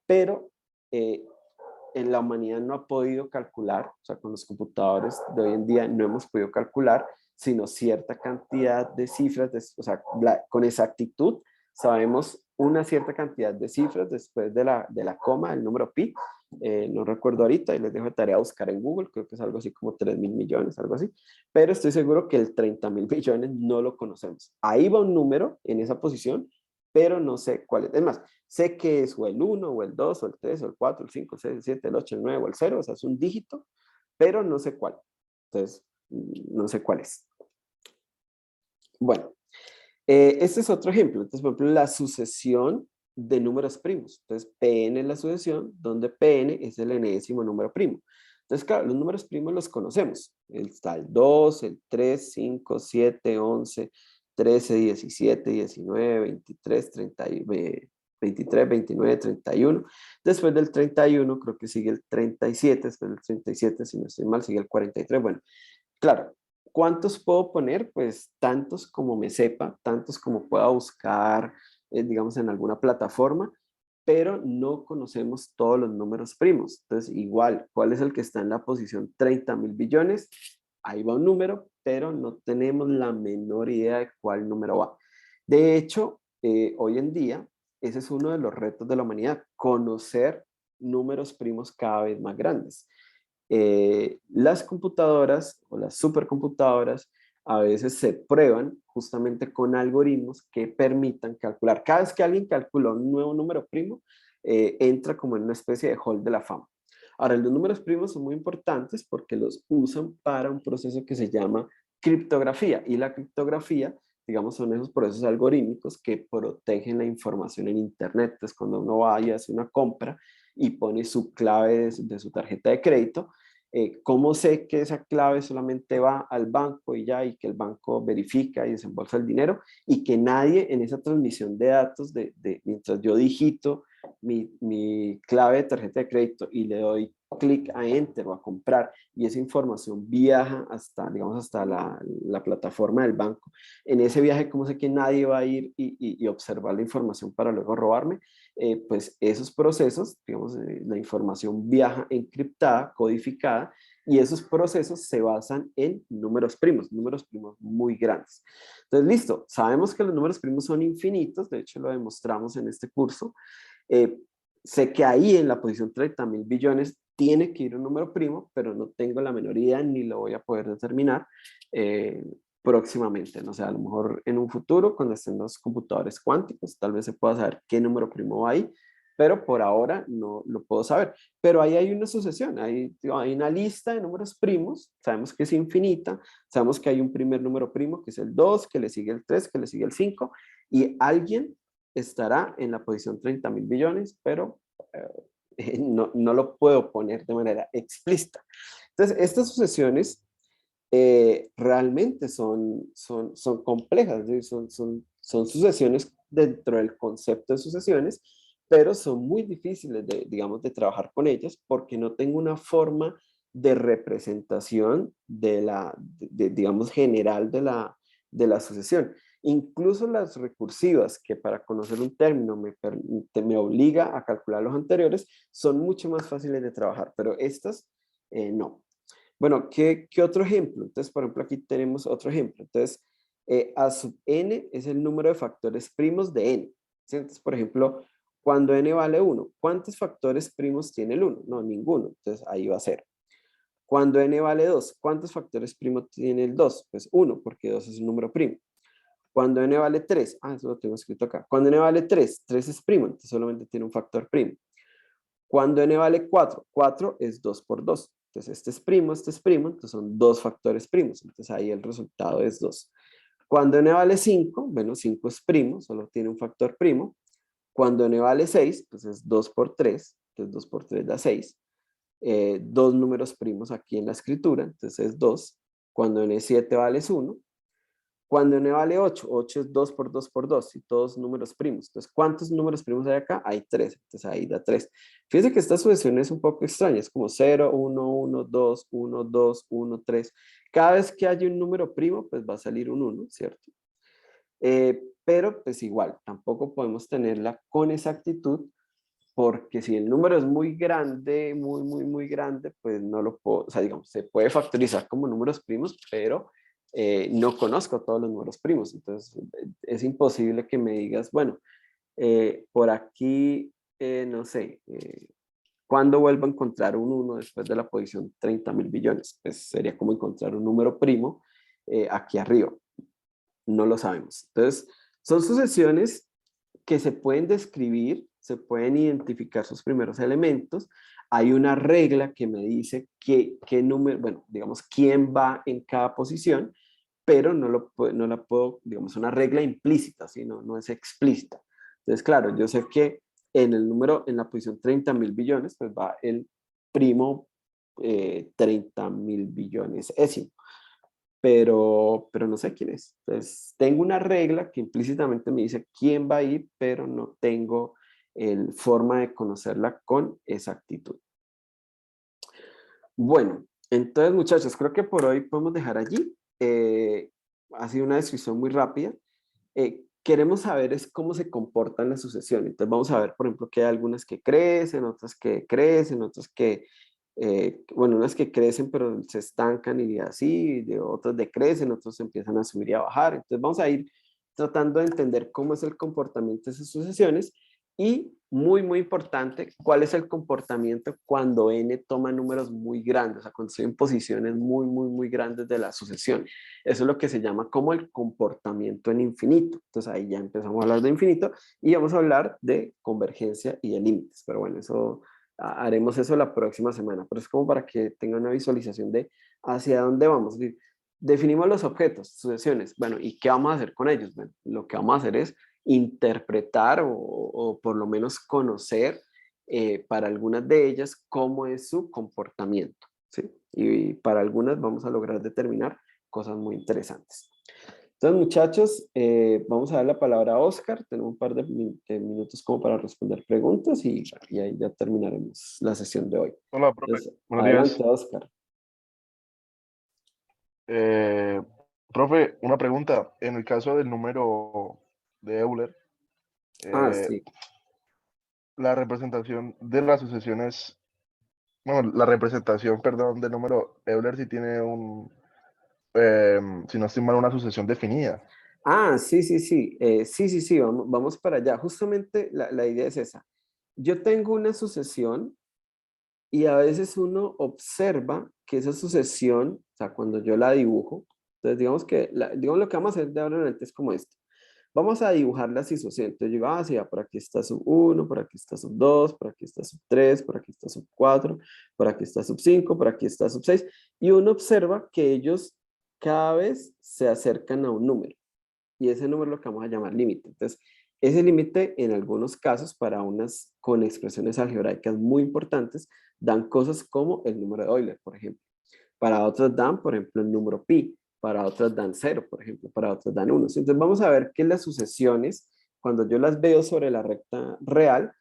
Pero en la humanidad no ha podido calcular, o sea, con los computadores de hoy en día no hemos podido calcular, sino cierta cantidad de cifras, o sea, con exactitud sabemos una cierta cantidad de cifras después de la coma, el número pi, no recuerdo ahorita y les dejo de tarea buscar en Google, creo que es algo así como 3.000 millones, algo así, pero estoy seguro que el 30.000 billones no lo conocemos. Ahí va un número en esa posición, pero no sé cuál es. Es más, sé que es o el 1, o el 2, o el 3, o el 4, el 5, el 6, el 7, el 8, el 9, o el 0, o sea, es un dígito, pero no sé cuál. Entonces, no sé cuál es. Bueno, este es otro ejemplo. Entonces, por ejemplo, la sucesión de números primos. Entonces, Pn es la sucesión donde Pn es el enésimo número primo. Entonces, claro, los números primos los conocemos. Está el 2, el 3, 5, 7, 11, 13, 17, 19, 23, 30, 23, 29, 31. Después del 31 creo que sigue el 37. Después del 37, si no estoy mal, sigue el 43. Bueno, claro, ¿cuántos puedo poner? Pues tantos como me sepa, tantos como pueda buscar, digamos, en alguna plataforma, pero no conocemos todos los números primos. Entonces, igual, ¿cuál es el que está en la posición 30.000 billones? Ahí va un número, pero no tenemos la menor idea de cuál número va. De hecho, hoy en día, ese es uno de los retos de la humanidad, conocer números primos cada vez más grandes. Las computadoras o las supercomputadoras a veces se prueban justamente con algoritmos que permitan calcular. Cada vez que alguien calcula un nuevo número primo, entra como en una especie de hall de la fama. Ahora, los números primos son muy importantes porque los usan para un proceso que se llama criptografía. Y la criptografía, digamos, son esos procesos algorítmicos que protegen la información en Internet. Entonces, cuando uno vaya a hacer una compra y pone su clave de su tarjeta de crédito, ¿cómo sé que esa clave solamente va al banco y ya, y que el banco verifica y desembolsa el dinero y que nadie en esa transmisión de datos, mientras yo digito mi clave de tarjeta de crédito y le doy clic a enter o a comprar y esa información viaja hasta, digamos, hasta la plataforma del banco? En ese viaje, ¿cómo sé que nadie va a ir y observar la información para luego robarme? Pues esos procesos, digamos, la información viaja encriptada, codificada, y esos procesos se basan en números primos muy grandes. Entonces, listo, sabemos que los números primos son infinitos, de hecho lo demostramos en este curso. Sé que ahí en la posición 30.000 billones tiene que ir un número primo, pero no tengo la menor idea ni lo voy a poder determinar próximamente. No sé, a lo mejor en un futuro, cuando estén los computadores cuánticos, tal vez se pueda saber qué número primo hay, pero por ahora no lo puedo saber. Pero ahí hay una sucesión, hay una lista de números primos, sabemos que es infinita, sabemos que hay un primer número primo, que es el 2, que le sigue el 3, que le sigue el 5, y alguien estará en la posición 30.000 billones, pero no lo puedo poner de manera explícita. Entonces, estas sucesiones realmente son complejas, ¿sí? Son sucesiones dentro del concepto de sucesiones, pero son muy difíciles de, digamos, de trabajar con ellas porque no tengo una forma de representación digamos, general de la sucesión. Incluso las recursivas, que para conocer un término me obliga a calcular los anteriores, son mucho más fáciles de trabajar, pero estas no. Bueno, ¿qué otro ejemplo? Entonces, por ejemplo, aquí tenemos otro ejemplo. Entonces, A sub n es el número de factores primos de n. ¿Sí? Entonces, por ejemplo, cuando n vale 1, ¿cuántos factores primos tiene el 1? No, ninguno. Entonces, ahí va a ser. Cuando n vale 2, ¿cuántos factores primos tiene el 2? Pues 1, porque 2 es un número primo. Cuando n vale 3, eso lo tengo escrito acá. Cuando n vale 3, 3 es primo, entonces solamente tiene un factor primo. Cuando n vale 4, 4 es 2 por 2. Entonces este es primo, entonces son dos factores primos. Entonces ahí el resultado es 2. Cuando n vale 5, bueno, 5 es primo, solo tiene un factor primo. Cuando n vale 6, pues es 2 por 3, entonces 2 por 3 da 6. Dos números primos aquí en la escritura, entonces es 2. Cuando n7 vale 1, cuando n vale 8, 8 es 2 por 2 por 2 y todos números primos. Entonces, ¿cuántos números primos hay acá? Hay 3, entonces ahí da 3. Fíjense que esta sucesión es un poco extraña, es como 0, 1, 1, 2, 1, 2, 1, 3. Cada vez que haya un número primo, pues va a salir un 1, ¿cierto? Pero pues igual, tampoco podemos tenerla con exactitud porque si el número es muy grande, muy grande, pues no lo puedo, o sea, digamos, se puede factorizar como números primos, pero no conozco todos los números primos, entonces es imposible que me digas, bueno, por aquí, no sé, ¿cuándo vuelvo a encontrar un 1 después de la posición 30.000 billones? Pues sería como encontrar un número primo aquí arriba, no lo sabemos. Entonces, son sucesiones que se pueden describir, se pueden identificar sus primeros elementos. Hay una regla que me dice qué número, bueno, digamos, quién va en cada posición, pero no la puedo, digamos, una regla implícita, ¿sí? No es explícita. Entonces, claro, yo sé que en la posición 30.000 billones, pues va el primo 30.000 billones ésimo, pero no sé quién es. Entonces, tengo una regla que implícitamente me dice quién va a ir, pero no tengo forma de conocerla con exactitud. Bueno, entonces muchachos, creo que por hoy podemos dejar allí. Ha sido una descripción muy rápida. Queremos saber es cómo se comportan las sucesiones. Entonces vamos a ver, por ejemplo, que hay algunas que crecen, otras que crecen, otras que, bueno, unas que crecen pero se estancan y así, de otras decrecen, otras empiezan a subir y a bajar. Entonces vamos a ir tratando de entender cómo es el comportamiento de esas sucesiones y, muy importante, cuál es el comportamiento cuando n toma números muy grandes, o sea, cuando estoy en posiciones muy grandes de la sucesión. Eso es lo que se llama como el comportamiento en infinito. Entonces ahí ya empezamos a hablar de infinito y vamos a hablar de convergencia y de límites. Pero bueno, haremos eso la próxima semana. Pero es como para que tengan una visualización de hacia dónde vamos. Definimos los objetos, sucesiones. Bueno, ¿y qué vamos a hacer con ellos? Bueno, lo que vamos a hacer es interpretar o por lo menos conocer para algunas de ellas cómo es su comportamiento. ¿Sí? Y para algunas vamos a lograr determinar cosas muy interesantes. Entonces, muchachos, vamos a dar la palabra a Oscar. Tenemos un par de minutos como para responder preguntas y ahí ya terminaremos la sesión de hoy. Hola, profe. Entonces, Buenos días. adelante, Oscar. Eh, Profe, una pregunta. En el caso del número de Euler, eh, Sí. la representación de las sucesiones, bueno, la representación, perdón, del número Euler sí tiene si no estoy mal, una sucesión definida. Sí, vamos para allá. Justamente la idea es esa. Yo tengo una sucesión y a veces uno observa que esa sucesión, o sea, cuando yo la dibujo, entonces digamos que, digamos lo que vamos a hacer de ahora en adelante es como esto. Vamos a dibujar la sucesión. Entonces yo digo, sí, ya, por aquí está sub 1, por aquí está sub 2, por aquí está sub 3, por aquí está sub 4, por aquí está sub 5, por aquí está sub 6. Y uno observa que ellos cada vez se acercan a un número. Y ese número es lo que vamos a llamar límite. Entonces, ese límite en algunos casos para unas con expresiones algebraicas muy importantes dan cosas como el número de Euler, por ejemplo. Para otros dan, por ejemplo, el número pi, para otros dan 0, por ejemplo, para otros dan 1. Entonces vamos a ver que las sucesiones, cuando yo las veo sobre la recta real,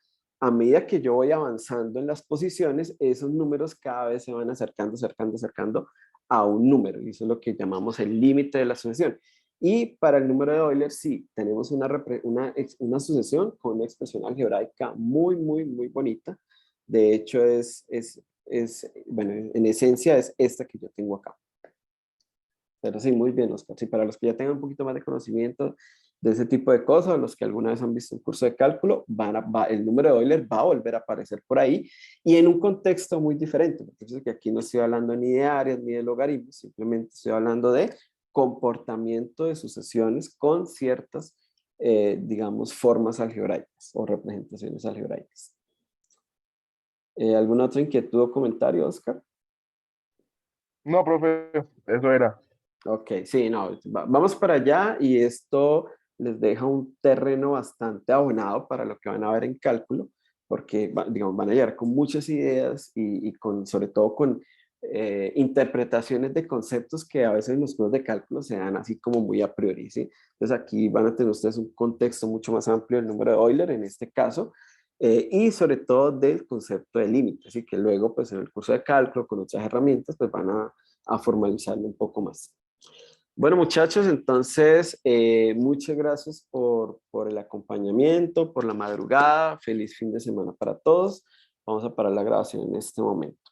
a medida que yo voy avanzando en las posiciones, esos números cada vez se van acercando, acercando, acercando a un número. Y eso es lo que llamamos el límite de la sucesión. Y para el número de Euler, sí, tenemos una sucesión con una expresión algebraica muy, muy, muy bonita. De hecho, bueno, en esencia es esta que yo tengo acá. Pero sí, muy bien, Oscar. Sí, para los que ya tengan un poquito más de conocimiento de ese tipo de cosas, los que alguna vez han visto un curso de cálculo, el número de Euler va a volver a aparecer por ahí y en un contexto muy diferente. Entonces, que aquí no estoy hablando ni de áreas ni de logaritmos, simplemente estoy hablando de comportamiento de sucesiones con ciertas, digamos, formas algebraicas o representaciones algebraicas. ¿Alguna otra inquietud o comentario, Oscar? No, profe, eso era. Ok, sí, no, vamos para allá y esto les deja un terreno bastante abonado para lo que van a ver en cálculo, porque digamos, van a llegar con muchas ideas y sobre todo con interpretaciones de conceptos que a veces en los cursos de cálculo se dan así como muy a priori, ¿sí? Entonces aquí van a tener ustedes un contexto mucho más amplio del número de Euler en este caso, y sobre todo del concepto de límite, así que luego pues en el curso de cálculo con otras herramientas pues van a formalizarlo un poco más. Bueno, muchachos, entonces, muchas gracias por el acompañamiento, por la madrugada. Feliz fin de semana para todos. Vamos a parar la grabación en este momento.